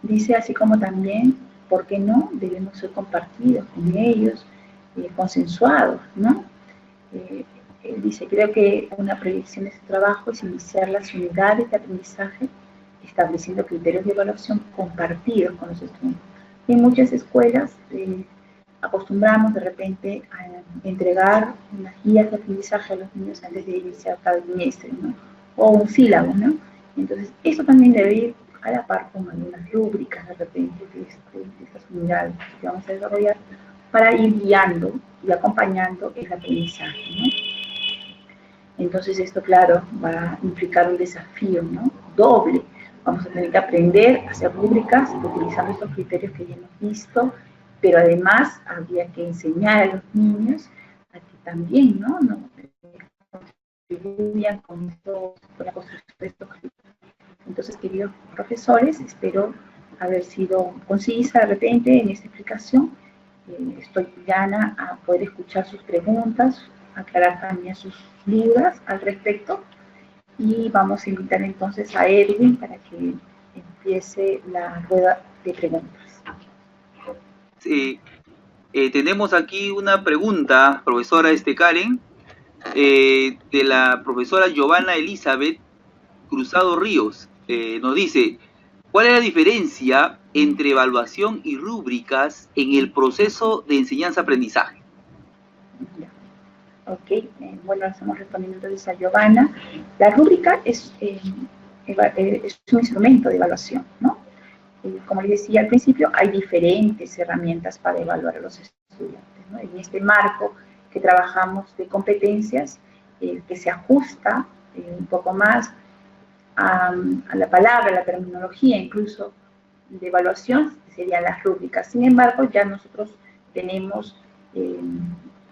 Dice así como también, ¿por qué no? Debemos ser compartidos con ellos, consensuados, ¿no? Él dice, creo que una proyección de este trabajo es iniciar las unidades de aprendizaje estableciendo criterios de evaluación compartidos con los estudiantes. En muchas escuelas acostumbramos de repente a entregar unas guías de aprendizaje a los niños antes de iniciar cada trimestre, ¿no? O un sílabo, ¿no? Entonces, eso también debe ir a la par con algunas rúbricas de repente de estas unidades que vamos a desarrollar para ir guiando y acompañando el aprendizaje, ¿no? Entonces esto, claro, va a implicar un desafío, ¿no? Doble. Vamos a tener que aprender a hacer rúbricas utilizando estos criterios que ya hemos visto, pero además habría que enseñar a los niños a que también, ¿no? Contribuyan con la construcción de estos criterios. Entonces, queridos profesores, espero haber sido concisa de repente en esta explicación. Estoy llana a poder escuchar sus preguntas, aclarar también sus dudas al respecto, y vamos a invitar entonces a Edwin para que empiece la rueda de preguntas. Sí, tenemos aquí una pregunta, profesora Karen, de la profesora Giovanna Elizabeth Cruzado Ríos. Nos dice, ¿cuál es la diferencia entre evaluación y rúbricas en el proceso de enseñanza-aprendizaje? Ok, bueno, estamos respondiendo entonces a Giovanna. La rúbrica es un instrumento de evaluación, ¿no? Como les decía al principio, hay diferentes herramientas para evaluar a los estudiantes, ¿no? En este marco que trabajamos de competencias, que se ajusta un poco más a la palabra, a la terminología incluso de evaluación, serían las rúbricas. Sin embargo, ya nosotros tenemos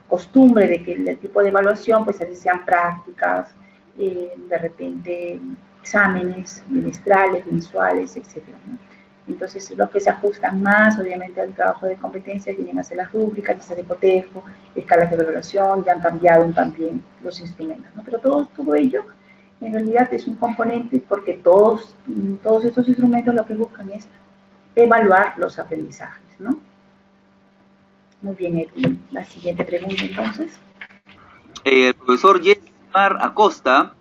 costumbre de que el tipo de evaluación, pues así sean prácticas, de repente exámenes bimestrales, mensuales, etc., ¿no? Entonces, los que se ajustan más, obviamente, al trabajo de competencias vienen a ser las rúbricas, listas de cotejo, escalas de evaluación, ya han cambiado también los instrumentos, ¿no? Pero todo ello, en realidad, es un componente porque todos estos instrumentos lo que buscan es evaluar los aprendizajes, ¿no? Muy bien, Edwin. La siguiente pregunta, entonces. El profesor Jesmar Acosta,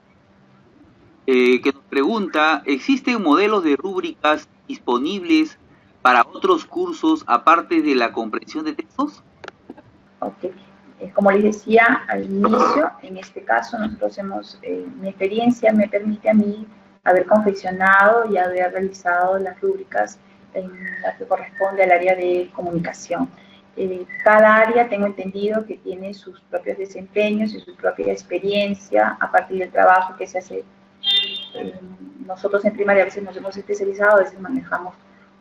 que nos pregunta, ¿existen modelos de rúbricas disponibles para otros cursos aparte de la comprensión de textos? Ok. Como les decía al inicio, en este caso nosotros mi experiencia me permite a mí haber confeccionado y haber realizado las rúbricas en la que corresponde al área de comunicación. Cada área, tengo entendido, que tiene sus propios desempeños y su propia experiencia a partir del trabajo que se hace. Nosotros en primaria a veces nos hemos especializado, a veces manejamos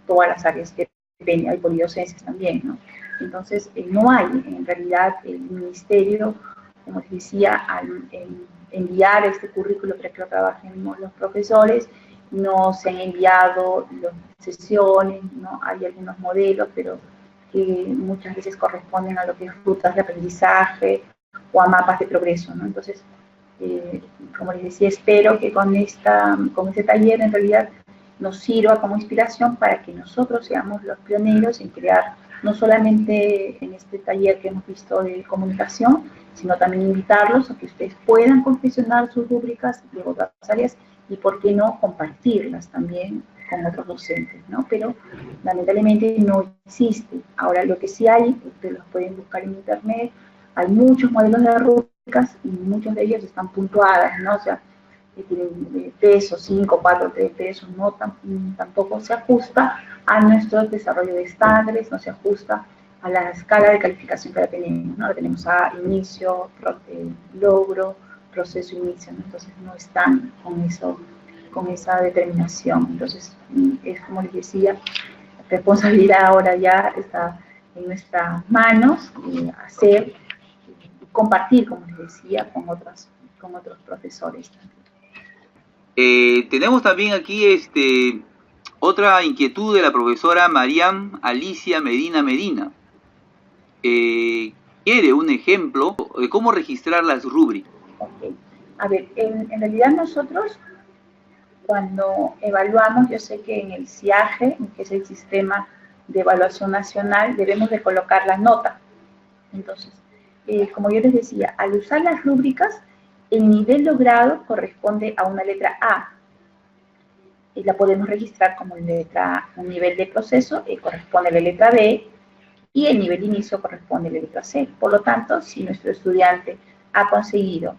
todas las áreas que dependen, hay polidocencias también, ¿no? Entonces, no hay, en realidad, el ministerio, como les decía, al enviar este currículo para que lo trabajen los profesores, no se han enviado las sesiones, ¿no? Hay algunos modelos, pero que muchas veces corresponden a lo que es rutas de aprendizaje o a mapas de progreso, ¿no? Entonces, como les decía, espero que con este taller en realidad nos sirva como inspiración para que nosotros seamos los pioneros en crear, no solamente en este taller que hemos visto de comunicación, sino también invitarlos a que ustedes puedan confeccionar sus rúbricas de otras áreas y, por qué no, compartirlas también con otros docentes, ¿no? Pero lamentablemente no existe. Ahora, lo que sí hay, ustedes los pueden buscar en internet, hay muchos modelos de rúbricas y muchos de ellos están puntuadas, ¿no? O sea, que tienen pesos, 5, 4, 3 pesos, no tampoco se ajusta a nuestro desarrollo de estándares, no se ajusta a la escala de calificación que la tenemos, ¿no? La tenemos a inicio, logro, proceso, inicio, ¿no? Entonces no están con eso, con esa determinación. Entonces, es como les decía, la responsabilidad ahora ya está en nuestras manos, hacer, compartir, como les decía, con otros profesores. Tenemos también aquí otra inquietud de la profesora Mariam Alicia Medina. Quiere un ejemplo de cómo registrar las rúbricas. Okay. A ver, en realidad nosotros cuando evaluamos, yo sé que en el SIAGE, que es el Sistema de Evaluación Nacional, debemos de colocar la nota. Entonces, como yo les decía, al usar las rúbricas, el nivel logrado corresponde a una letra A. Y la podemos registrar como un nivel de proceso, corresponde a la letra B, y el nivel de inicio corresponde a la letra C. Por lo tanto, si nuestro estudiante ha conseguido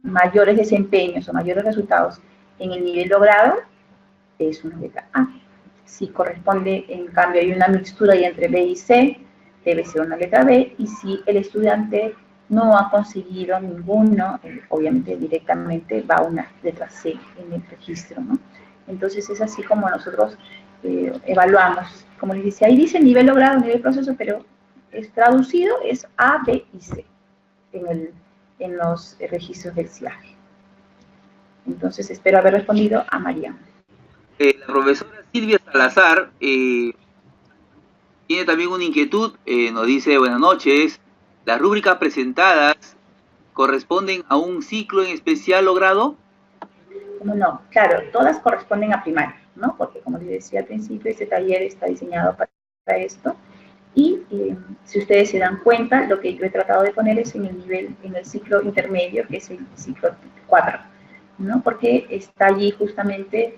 mayores desempeños o mayores resultados en el nivel logrado, es una letra A. Si corresponde, en cambio, hay una mixtura ahí entre B y C, debe ser una letra B, y si el estudiante no ha conseguido ninguno, obviamente directamente va a una letra C en el registro, ¿no? Entonces es así como nosotros evaluamos. Como les decía, ahí dice nivel logrado, nivel proceso, pero es traducido, es A, B y C en los registros del SIAGE. Entonces espero haber respondido a María. La profesora Silvia Salazar tiene también una inquietud, nos dice: buenas noches, ¿las rúbricas presentadas corresponden a un ciclo en especial logrado? ¿Cómo no? Claro, todas corresponden a primaria, ¿no? Porque como les decía al principio, este taller está diseñado para esto. Y si ustedes se dan cuenta, lo que yo he tratado de poner es en el ciclo intermedio, que es el ciclo 4, ¿no? Porque está allí justamente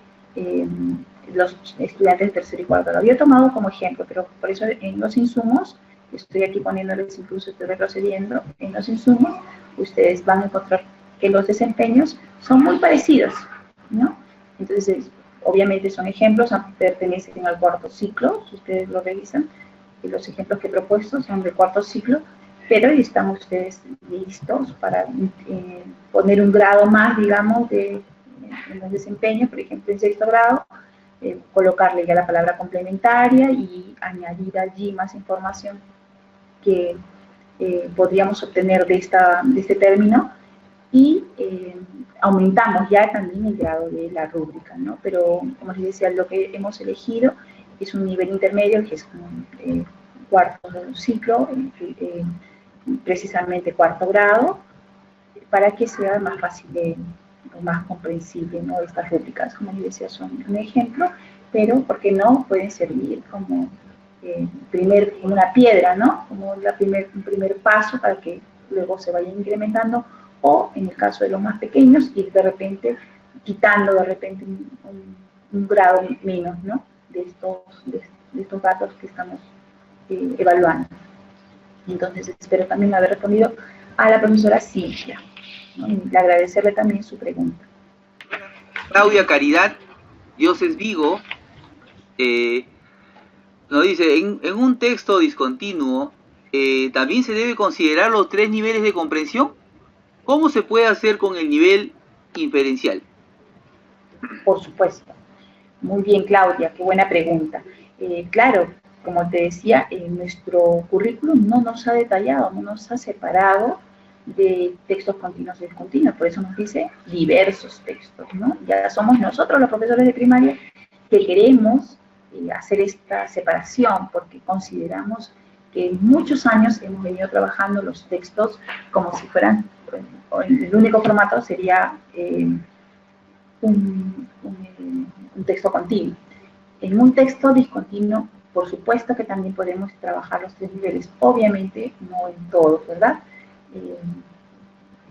los estudiantes de tercero y cuarto. Lo había tomado como ejemplo, pero por eso en los insumos, estoy aquí poniéndoles, incluso estoy retrocediendo, en los insumos, ustedes van a encontrar que los desempeños son muy parecidos, ¿no? Entonces, obviamente son ejemplos, pertenecen al cuarto ciclo, si ustedes lo revisan, y los ejemplos que he propuesto son del cuarto ciclo, pero están ustedes listos para poner un grado más, digamos, en los desempeños, por ejemplo, en sexto grado, colocarle ya la palabra complementaria y añadir allí más información que podríamos obtener de este término, y aumentamos ya también el grado de la rúbrica, ¿no? Pero, como les decía, lo que hemos elegido es un nivel intermedio, que es un cuarto ciclo, precisamente cuarto grado, para que sea más fácil o más comprensible, ¿no? Estas rúbricas, como les decía, son un ejemplo, pero, ¿por qué no?, pueden servir como una piedra, ¿no? Como un primer paso para que luego se vayan incrementando, o en el caso de los más pequeños, ir de repente quitando un grado menos, ¿no? De estos datos que estamos evaluando. Entonces, espero también haber respondido a la profesora Silvia, ¿no? Y agradecerle también su pregunta. Claudia Caridad Dioses Vigo nos dice: en un texto discontinuo, ¿también se debe considerar los 3 niveles de comprensión? ¿Cómo se puede hacer con el nivel inferencial? Por supuesto. Muy bien, Claudia, qué buena pregunta. Claro, como te decía, nuestro currículum no nos ha detallado, no nos ha separado de textos continuos y discontinuos, por eso nos dice diversos textos, ¿no? Ya somos nosotros los profesores de primaria que queremos hacer esta separación, porque consideramos que en muchos años hemos venido trabajando los textos como si fueran, el único formato sería un texto continuo. En un texto discontinuo, por supuesto que también podemos trabajar los 3 niveles, obviamente no en todos, ¿verdad?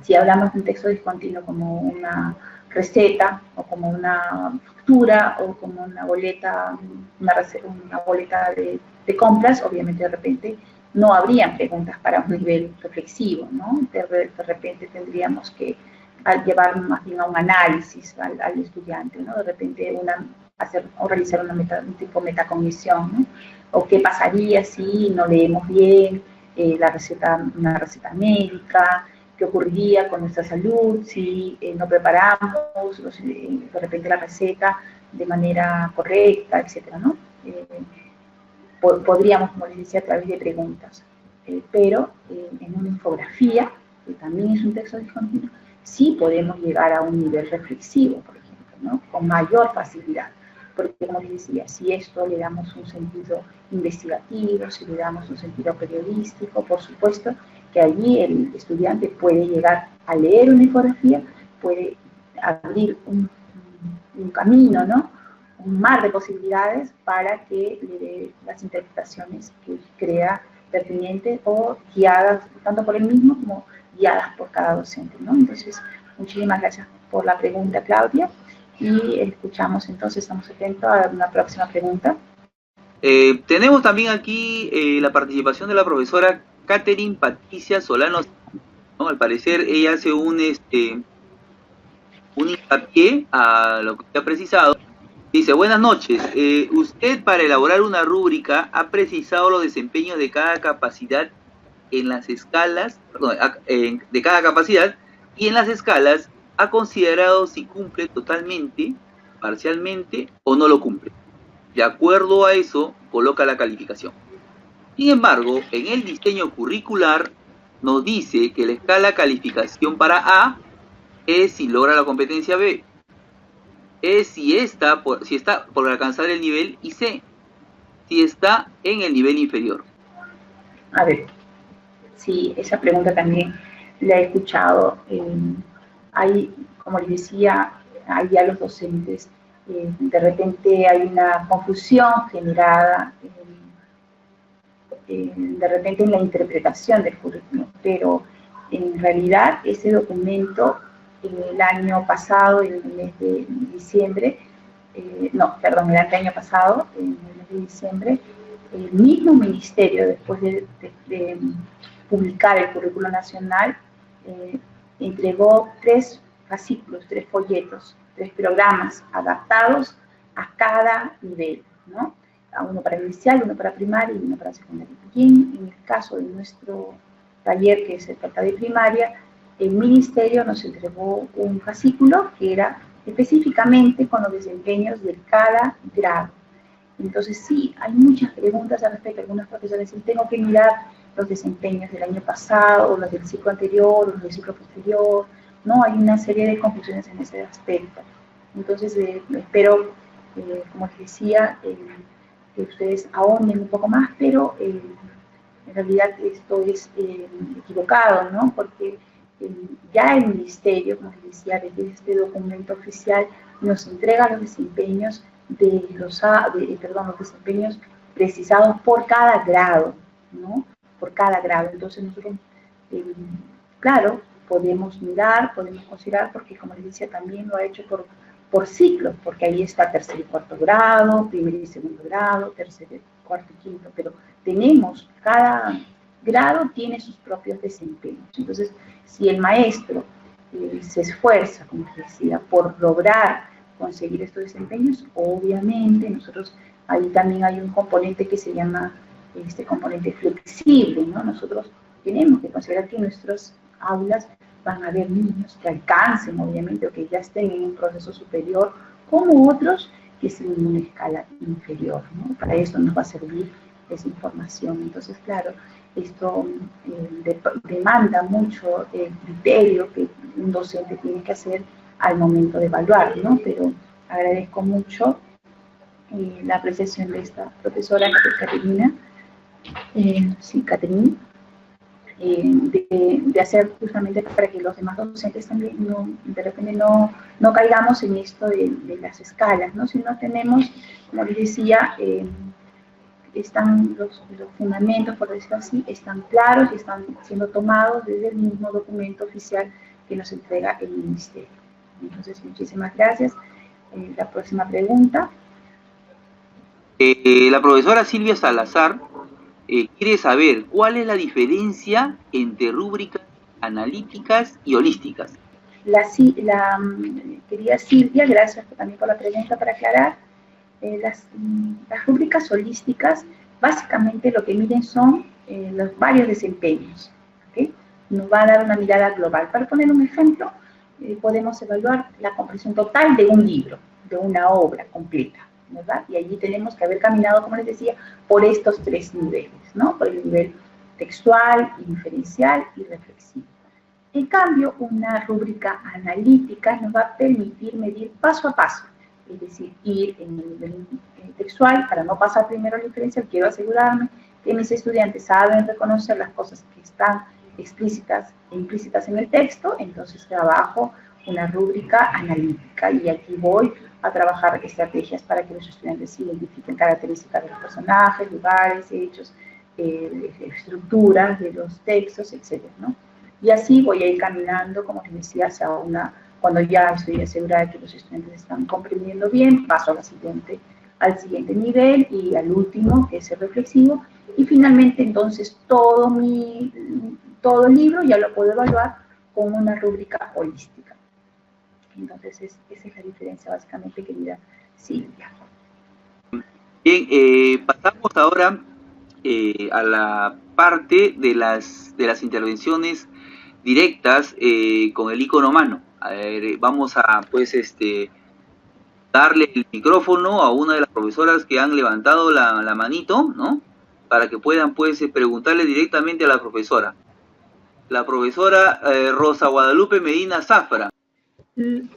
Si hablamos de un texto discontinuo como receta o como una factura o como una boleta, una boleta de compras, obviamente de repente no habrían preguntas para un nivel reflexivo, ¿no? De repente tendríamos que llevar más bien a un análisis al estudiante, ¿no? De repente hacer o realizar un tipo de metacognición, ¿no? O qué pasaría si no leemos bien una receta médica, qué ocurriría con nuestra salud si no preparamos de repente la receta de manera correcta, etcétera, ¿no? Podríamos, como les decía, a través de preguntas, pero en una infografía, que también es un texto discontinuo, sí podemos llegar a un nivel reflexivo, por ejemplo, ¿no? Con mayor facilidad, porque como les decía, si esto le damos un sentido investigativo, si le damos un sentido periodístico, por supuesto que allí el estudiante puede llegar a leer una infografía, puede abrir un camino, ¿no? Un mar de posibilidades para que le dé las interpretaciones que crea pertinentes o guiadas tanto por él mismo como guiadas por cada docente, ¿no? Entonces, muchísimas gracias por la pregunta, Claudia, y escuchamos entonces, estamos atentos a una próxima pregunta. Tenemos también aquí la participación de la profesora Catherine Patricia Solano, ¿no? Al parecer ella hace un hincapié a lo que ha precisado. Dice, buenas noches. Usted para elaborar una rúbrica ha precisado los desempeños de cada capacidad en las escalas, perdón, de cada capacidad, y en las escalas ha considerado si cumple totalmente, parcialmente o no lo cumple. De acuerdo a eso, coloca la calificación. Sin embargo, en el diseño curricular nos dice que la escala calificación para A es si logra la competencia B, es si está por alcanzar el nivel, y C, si está en el nivel inferior. A ver, sí, esa pregunta también la he escuchado. Hay, como les decía, hay a los docentes, de repente hay una confusión generada de repente en la interpretación del currículum, pero en realidad ese documento el año pasado, en el mes de diciembre, el año pasado, en el mes de diciembre, el mismo ministerio, después de publicar el currículo nacional, entregó 3 fascículos, 3 folletos, 3 programas adaptados a cada nivel, ¿no? Uno para inicial, uno para primaria y uno para secundaria. Y en el caso de nuestro taller, que se trata de primaria, el ministerio nos entregó un fascículo que era específicamente con los desempeños de cada grado. Entonces sí, hay muchas preguntas al respecto. Algunos profesores dicen, tengo que mirar los desempeños del año pasado, o los del ciclo anterior, o los del ciclo posterior. No, hay una serie de confusiones en ese aspecto. Entonces espero, como les decía, que ustedes ahonden un poco más, pero en realidad esto es equivocado, ¿no? Porque ya el ministerio, como les decía, desde este documento oficial nos entrega los desempeños los desempeños precisados por cada grado, ¿no? Por cada grado. Entonces nosotros, claro, podemos mirar, podemos considerar, porque como les decía, también lo ha hecho por ciclos, porque ahí está tercer y cuarto grado, primer y segundo grado, tercer, cuarto y quinto, pero cada grado tiene sus propios desempeños. Entonces, si el maestro se esfuerza, como les decía, por lograr conseguir estos desempeños, obviamente nosotros, ahí también hay un componente que se llama este componente flexible, ¿no? Nosotros tenemos que considerar que en nuestras aulas van a haber niños que alcancen, obviamente, o que ya estén en un proceso superior, como otros que estén en una escala inferior, ¿no? Para eso nos va a servir esa información. Entonces, claro, esto demanda mucho el criterio que un docente tiene que hacer al momento de evaluar, ¿no? Pero agradezco mucho la apreciación de esta profesora, Caterina, Caterina, de hacer justamente para que los demás docentes también de repente no caigamos en esto de las escalas, ¿no? Si no tenemos, como les decía, están los fundamentos, por decirlo así, están claros y están siendo tomados desde el mismo documento oficial que nos entrega el ministerio. Entonces, muchísimas gracias. La próxima pregunta. La profesora Silvia Salazar quiere saber cuál es la diferencia entre rúbricas analíticas y holísticas. Querida Silvia, gracias también por la pregunta para aclarar. Las rúbricas holísticas básicamente lo que miden son los varios desempeños, ¿okay? Nos va a dar una mirada global. Para poner un ejemplo, podemos evaluar la comprensión total de un libro, de una obra completa, ¿verdad? Y allí tenemos que haber caminado, como les decía, por estos tres niveles, ¿no? Por el nivel textual, inferencial y reflexivo. En cambio, una rúbrica analítica nos va a permitir medir paso a paso, es decir, ir en el nivel textual, para no pasar primero a la inferencial, quiero asegurarme que mis estudiantes saben reconocer las cosas que están explícitas e implícitas en el texto, entonces trabajo una rúbrica analítica y aquí voy a trabajar estrategias para que los estudiantes identifiquen características de los personajes, lugares, hechos, estructuras de los textos, etcétera, ¿no? Y así voy a ir caminando, como les decía, hacia cuando ya estoy asegurada de que los estudiantes están comprendiendo bien, paso al siguiente nivel y al último, que es el reflexivo, y finalmente entonces todo el libro ya lo puedo evaluar con una rúbrica holística. Entonces esa es la diferencia básicamente, querida Silvia. Bien, pasamos ahora a la parte de las intervenciones directas con el icono mano. A ver, vamos a pues darle el micrófono a una de las profesoras que han levantado la manito, ¿no? Para que puedan pues preguntarle directamente a la profesora. La profesora Rosa Guadalupe Medina Zafra.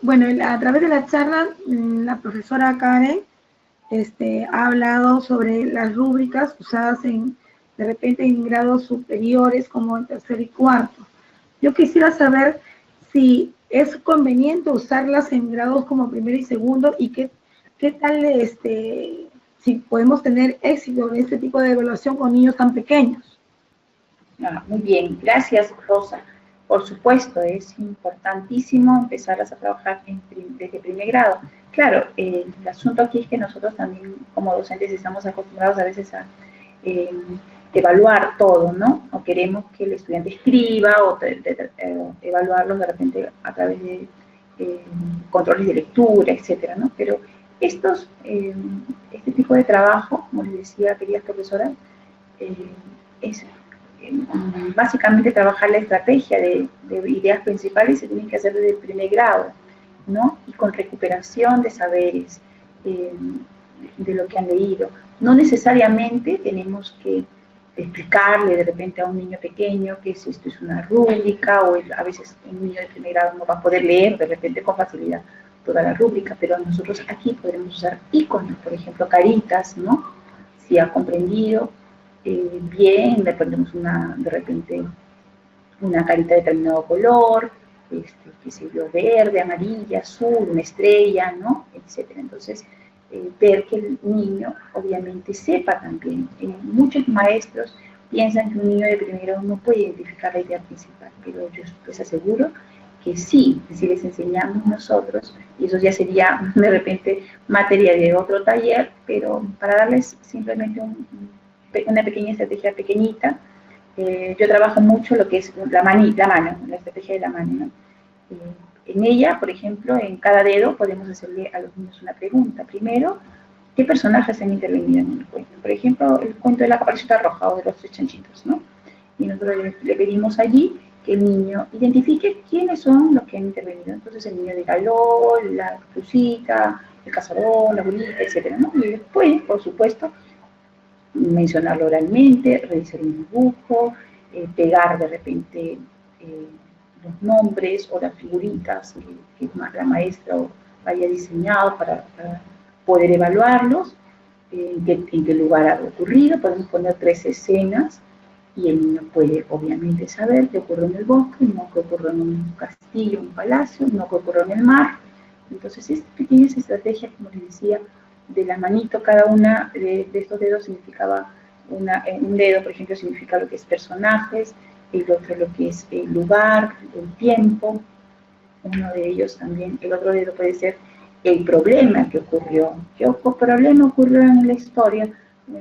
Bueno, a través de la charla, la profesora Karen ha hablado sobre las rúbricas usadas de repente en grados superiores como en tercer y cuarto. Yo quisiera saber si es conveniente usarlas en grados como primero y segundo y qué tal, si podemos tener éxito en este tipo de evaluación con niños tan pequeños. Muy bien, gracias Rosa. Por supuesto, es importantísimo empezarlas a trabajar desde primer grado. Claro, el asunto aquí es que nosotros también como docentes estamos acostumbrados a veces a evaluar todo, ¿no? O queremos que el estudiante escriba o evaluarlos de repente a través de controles de lectura, etcétera, ¿no? Pero este tipo de trabajo, como les decía, queridas profesoras, es básicamente trabajar la estrategia de ideas principales se tiene que hacer desde el primer grado, ¿no? Y con recuperación de saberes, de lo que han leído. No necesariamente tenemos que explicarle de repente a un niño pequeño que esto es una rúbrica, o a veces un niño de primer grado no va a poder leer de repente con facilidad toda la rúbrica, pero nosotros aquí podremos usar iconos, por ejemplo, caritas, ¿no? Si ha comprendido bien, le ponemos de repente una carita de determinado color, qué sé yo, verde, amarilla, azul, una estrella, ¿no? Etcétera. Entonces, ver que el niño obviamente sepa también. Muchos maestros piensan que un niño de primer grado no puede identificar la idea principal, pero yo les aseguro que sí, que si les enseñamos nosotros, y eso ya sería de repente materia de otro taller, pero para darles simplemente una pequeña estrategia pequeñita, yo trabajo mucho lo que es la mano, la estrategia de la mano, ¿no? En ella, por ejemplo, en cada dedo podemos hacerle a los niños una pregunta. Primero, ¿qué personajes han intervenido en el cuento? Por ejemplo, el cuento de la Caperucita Roja o de los Tres Chanchitos, ¿no? Y nosotros le pedimos allí que el niño identifique quiénes son los que han intervenido. Entonces el niño diga LOL, la Caperucita, el cazador, la bolita, etcétera, ¿no? Y después, por supuesto, mencionarlo oralmente, realizar un dibujo, pegar de repente los nombres o las figuritas que la maestra haya diseñado para poder evaluarlos, en qué lugar ha ocurrido. Podemos poner 3 escenas y el niño puede obviamente saber qué ocurrió en el bosque, no qué ocurrió en un castillo, un palacio, no qué ocurrió en el mar. Entonces, estas pequeñas estrategias, como les decía, de la manito, cada una de estos dedos significaba un dedo, por ejemplo, significa lo que es personajes, el otro lo que es el lugar, el tiempo, uno de ellos también, el otro dedo puede ser el problema que ocurrió. ¿Qué problema ocurrió en la historia?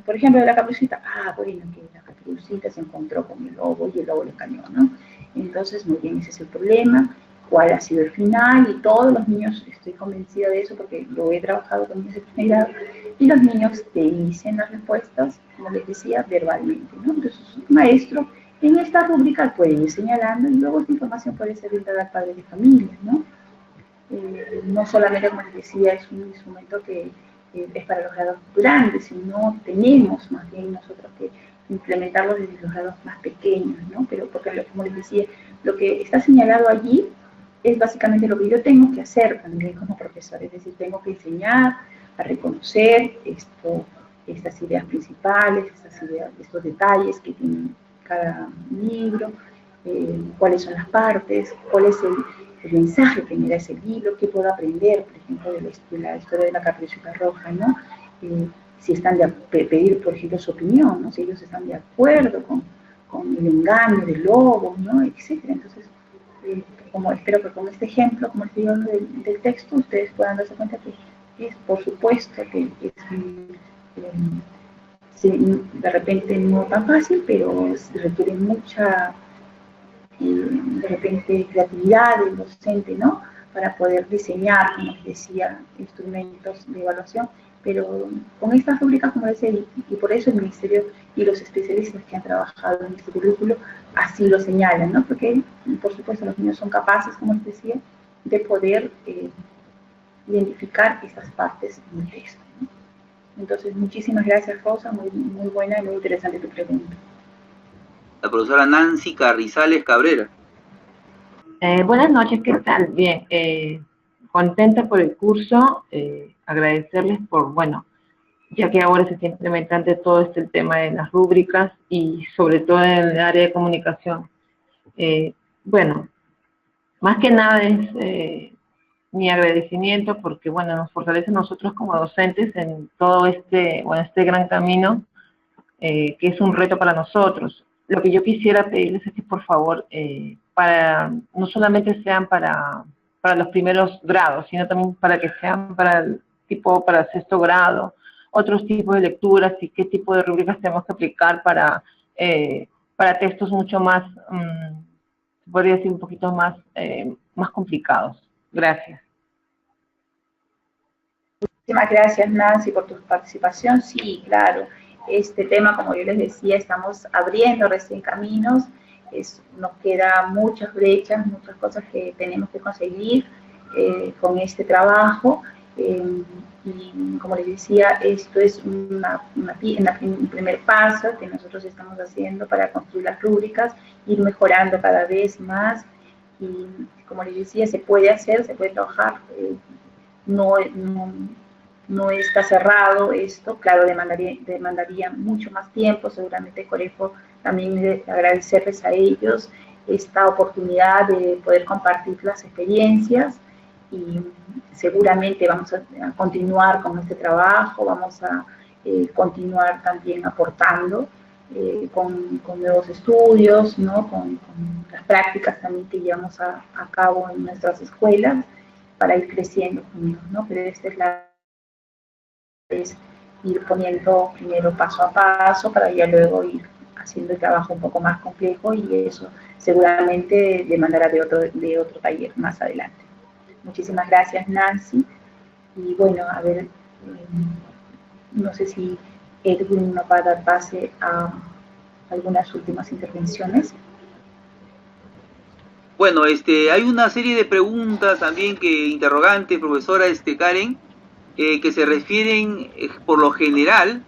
Por ejemplo, de la Caperucita. Bueno, que la Caperucita se encontró con el lobo y el lobo le cañó, ¿no? Entonces, muy bien, ese es el problema. ¿Cuál ha sido el final? Y todos los niños, estoy convencida de eso porque lo he trabajado con niños de primer grado, y los niños te dicen las respuestas, como les decía, verbalmente, ¿no? Entonces, un maestro en esta rúbrica puede ir señalando y luego esta información puede ser brindada al padre de familia, ¿no? No solamente, como les decía, es un instrumento que es para los grados grandes, sino tenemos más bien nosotros que implementarlo desde los grados más pequeños, ¿no? Pero porque, como les decía, lo que está señalado allí es básicamente lo que yo tengo que hacer también como profesor, es decir, tengo que enseñar a reconocer estas ideas principales, estos detalles que tiene cada libro, cuáles son las partes, cuál es el mensaje que me da ese libro, qué puedo aprender, por ejemplo, de la historia de la Caperucita Roja, ¿no? Si están pedir, por ejemplo, su opinión, ¿no? Si ellos están de acuerdo con el engaño del lobo, ¿no? Etcétera. Entonces, espero que con este ejemplo, como les digo, del texto, ustedes puedan darse cuenta que es, por supuesto, que es de repente no tan fácil, pero requiere mucha de repente creatividad del docente, ¿no? Para poder diseñar, como les decía, instrumentos de evaluación, pero con estas rúbricas, como decía, y por eso el Ministerio y los especialistas que han trabajado en este currículo así lo señalan, ¿no? Porque, por supuesto, los niños son capaces, como les decía, de poder identificar estas partes del texto, ¿no? Entonces, muchísimas gracias, Rosa, muy, muy buena y muy interesante tu pregunta. La profesora Nancy Carrizales Cabrera. Buenas noches, ¿qué tal? Bien, contenta por el curso, agradecerles por, bueno, ya que ahora se está implementando todo este tema de las rúbricas y sobre todo en el área de comunicación. Bueno, más que nada es mi agradecimiento porque, bueno, nos fortalece a nosotros como docentes en todo este gran camino, que es un reto para nosotros. Lo que yo quisiera pedirles es que, por favor, no solamente sean para los primeros grados, sino también para que sean para sexto grado, otros tipos de lecturas y qué tipo de rúbricas tenemos que aplicar para textos mucho más, podría decir un poquito más complicados. Gracias. Muchísimas gracias, Nancy, por tu participación. Sí, claro, este tema, como yo les decía, estamos abriendo recién caminos, nos quedan muchas brechas, muchas cosas que tenemos que conseguir con este trabajo. Y como les decía, esto es un primer paso que nosotros estamos haciendo para construir las rúbricas, ir mejorando cada vez más. Y como les decía, se puede hacer, se puede trabajar, no está cerrado esto, claro, demandaría mucho más tiempo, seguramente Corefo también agradecerles a ellos esta oportunidad de poder compartir las experiencias y seguramente vamos a continuar con este trabajo, vamos a continuar también aportando con nuevos estudios, ¿no? con las prácticas también que llevamos a cabo en nuestras escuelas para ir creciendo juntos, ¿no? Pero esta es ir poniendo primero paso a paso para ya luego ir haciendo el trabajo un poco más complejo y eso seguramente demandará de otro taller más adelante. Muchísimas gracias, Nancy. Y bueno, a ver, no sé si Edwin nos va a dar pase a algunas últimas intervenciones. Bueno, hay una serie de preguntas también interrogantes, profesora Karen, que se refieren por lo general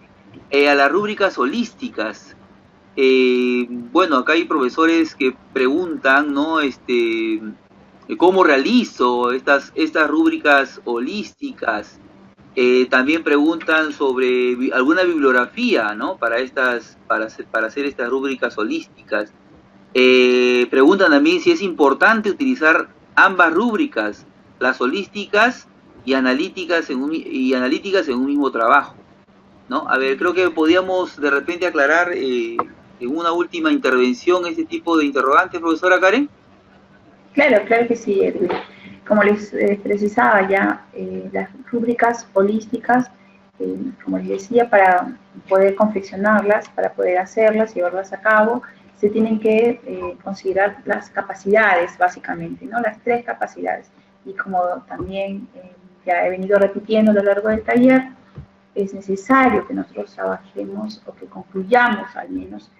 a las rúbricas holísticas. Bueno, acá hay profesores que preguntan, ¿no? ¿Cómo realizo estas rúbricas holísticas? También preguntan sobre alguna bibliografía, ¿no? Para hacer estas rúbricas holísticas. Preguntan también si es importante utilizar ambas rúbricas, las holísticas y analíticas en un mismo trabajo, ¿no? A ver, creo que podíamos de repente aclarar en una última intervención este tipo de interrogantes, profesora Karen. Claro que sí, Edwin. Como les precisaba ya, las rúbricas holísticas, como les decía, para poder confeccionarlas, para poder hacerlas, llevarlas a cabo, se tienen que considerar las capacidades, básicamente, ¿no? Las 3 capacidades. Y como también ya he venido repitiendo a lo largo del taller, es necesario que nosotros trabajemos o que concluyamos al menos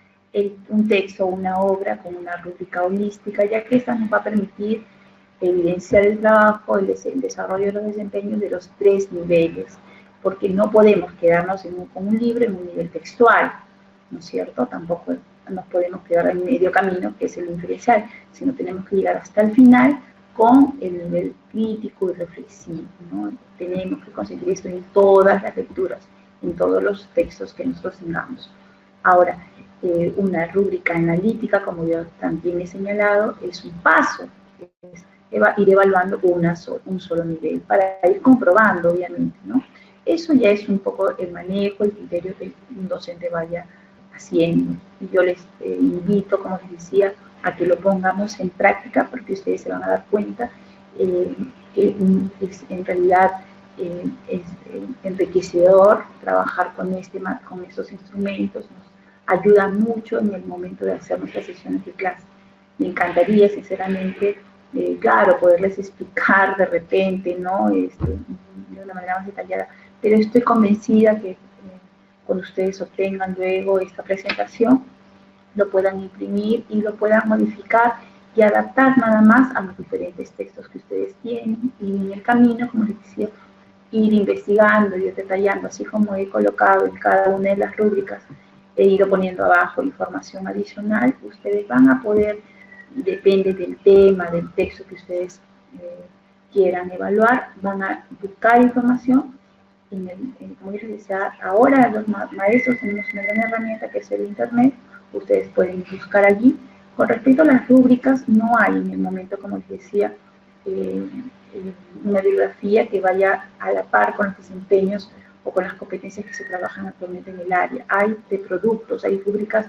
un texto o una obra con una rúbrica holística, ya que esta nos va a permitir evidenciar el trabajo, el desarrollo de los desempeños de los 3 niveles, porque no podemos quedarnos con un libro en un nivel textual, ¿no es cierto? Tampoco nos podemos quedar en medio camino, que es el inferencial, sino tenemos que llegar hasta el final con el nivel crítico y reflexivo, ¿no? Tenemos que conseguir esto en todas las lecturas, en todos los textos que nosotros tengamos. Ahora, una rúbrica analítica, como yo también he señalado, es un paso, es ir evaluando un solo nivel, para ir comprobando, obviamente, ¿no? Eso ya es un poco el manejo, el criterio que un docente vaya haciendo. Y yo les invito, como les decía, a que lo pongamos en práctica, porque ustedes se van a dar cuenta que en realidad es enriquecedor trabajar con estos instrumentos, nos ayuda mucho en el momento de hacer nuestras sesiones de clase. Me encantaría, sinceramente, claro, poderles explicar de repente, ¿no? De una manera más detallada, pero estoy convencida que cuando ustedes obtengan luego esta presentación, lo puedan imprimir y lo puedan modificar y adaptar nada más a los diferentes textos que ustedes tienen, y en el camino, como les decía, ir investigando y detallando, así como he colocado en cada una de las rúbricas, he ido poniendo abajo información adicional. Ustedes van a poder, depende del tema, del texto que ustedes quieran evaluar, van a buscar información. Como les decía, ahora los maestros tenemos una gran herramienta que es el Internet, ustedes pueden buscar allí. Con respecto a las rúbricas, no hay en el momento, como les decía, una bibliografía que vaya a la par con los desempeños o con las competencias que se trabajan actualmente en el área. Hay de productos, hay rúbricas,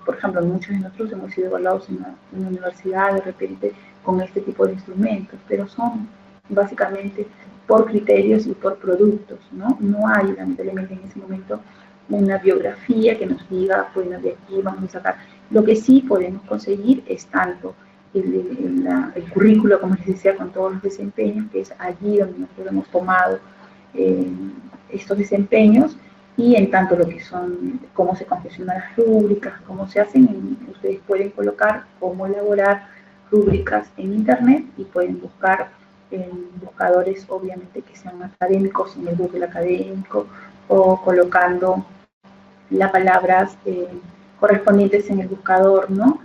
por ejemplo, muchos de nosotros hemos sido evaluados en una universidad de repente con este tipo de instrumentos, pero son básicamente por criterios y por productos, ¿no? No hay, lamentablemente, en ese momento una biografía que nos diga, bueno, de aquí vamos a sacar. Lo que sí podemos conseguir es tanto el currículo, como les decía, con todos los desempeños, que es allí donde nosotros hemos tomado estos desempeños, y en tanto lo que son, cómo se confeccionan las rúbricas, cómo se hacen, ustedes pueden colocar cómo elaborar rúbricas en Internet y pueden buscar en buscadores, obviamente, que sean académicos, en el Google académico, o colocando las palabras correspondientes en el buscador, ¿no?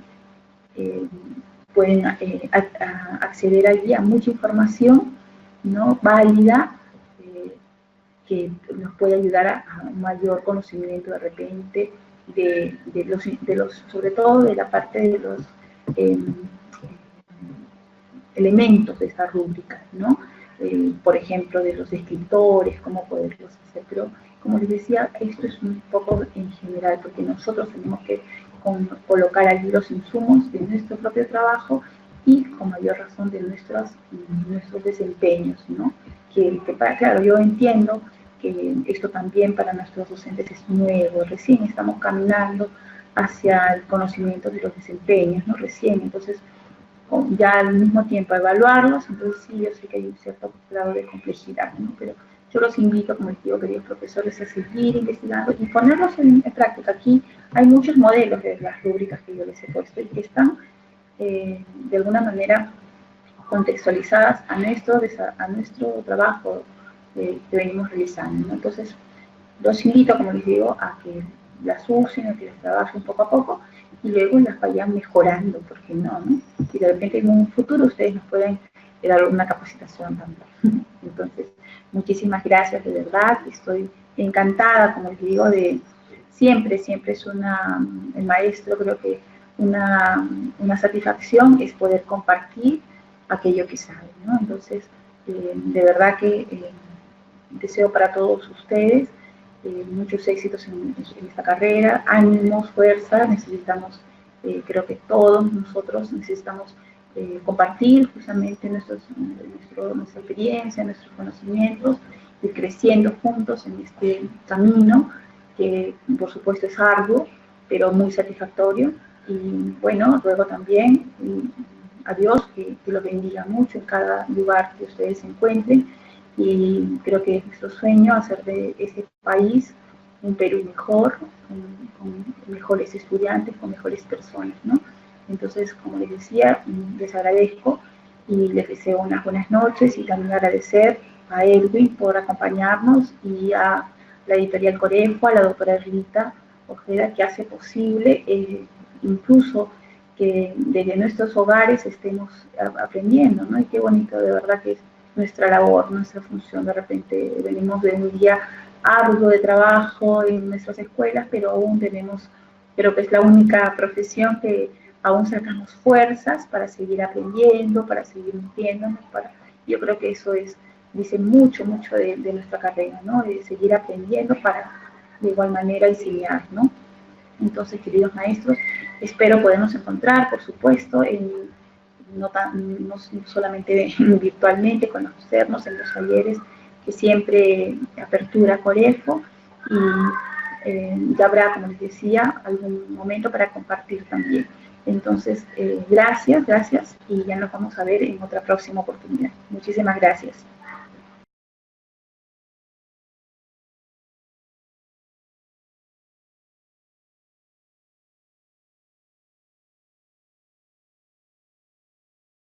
Pueden acceder allí a mucha información, ¿no? Válida, que nos puede ayudar a un mayor conocimiento de repente sobre todo de la parte de los elementos de esta rúbrica, ¿no? Por ejemplo, de los escritores, cómo poderlos hacer. Pero, como les decía, esto es un poco en general, porque nosotros tenemos que colocar allí los insumos de nuestro propio trabajo y, con mayor razón, de nuestros desempeños, ¿no? Claro, yo entiendo que esto también para nuestros docentes es nuevo, recién estamos caminando hacia el conocimiento de los desempeños, ¿no? Recién, entonces, ya al mismo tiempo evaluarlos, entonces sí, yo sé que hay un cierto grado de complejidad, ¿no? Pero yo los invito, como les digo, queridos profesores, a seguir investigando y ponerlos en práctica. Aquí hay muchos modelos de las rúbricas que yo les he puesto y que están, de alguna manera, contextualizadas a nuestro trabajo que venimos realizando, ¿no? Entonces, los invito, como les digo, a que las usen, a que las trabajen poco a poco y luego las vayan mejorando, porque no, ¿no? Y de repente en un futuro ustedes nos pueden dar una capacitación también. Entonces, muchísimas gracias, de verdad, estoy encantada, como les digo, siempre es el maestro, creo que una satisfacción es poder compartir aquello que sabe, ¿no? Entonces, de verdad que deseo para todos ustedes muchos éxitos en esta carrera, ánimos, fuerza, necesitamos, creo que todos nosotros necesitamos compartir justamente nuestra experiencia, nuestros conocimientos, y creciendo juntos en este camino, que por supuesto es arduo, pero muy satisfactorio. Y bueno, ruego también a Dios que los bendiga mucho en cada lugar que ustedes se encuentren, y creo que es nuestro sueño hacer de este país un Perú mejor, con mejores estudiantes, con mejores personas, ¿no? Entonces, como les decía, les agradezco y les deseo unas buenas noches, y también agradecer a Edwin por acompañarnos, y a la editorial Corefo, a la doctora Rita Ojeda, que hace posible incluso que desde nuestros hogares estemos aprendiendo, ¿no? Y qué bonito, de verdad, que es nuestra labor, nuestra función. De repente venimos de un día arduo de trabajo en nuestras escuelas, pero aún tenemos, creo que es la única profesión que aún sacamos fuerzas para seguir aprendiendo, para seguir nutriéndonos, yo creo que eso dice mucho de nuestra carrera, ¿no? De seguir aprendiendo para de igual manera enseñar, ¿no? Entonces, queridos maestros, espero podernos encontrar, por supuesto, no solamente virtualmente, conocernos en los talleres que siempre apertura Corefo, y ya habrá, como les decía, algún momento para compartir también. Entonces, gracias, y ya nos vamos a ver en otra próxima oportunidad. Muchísimas gracias.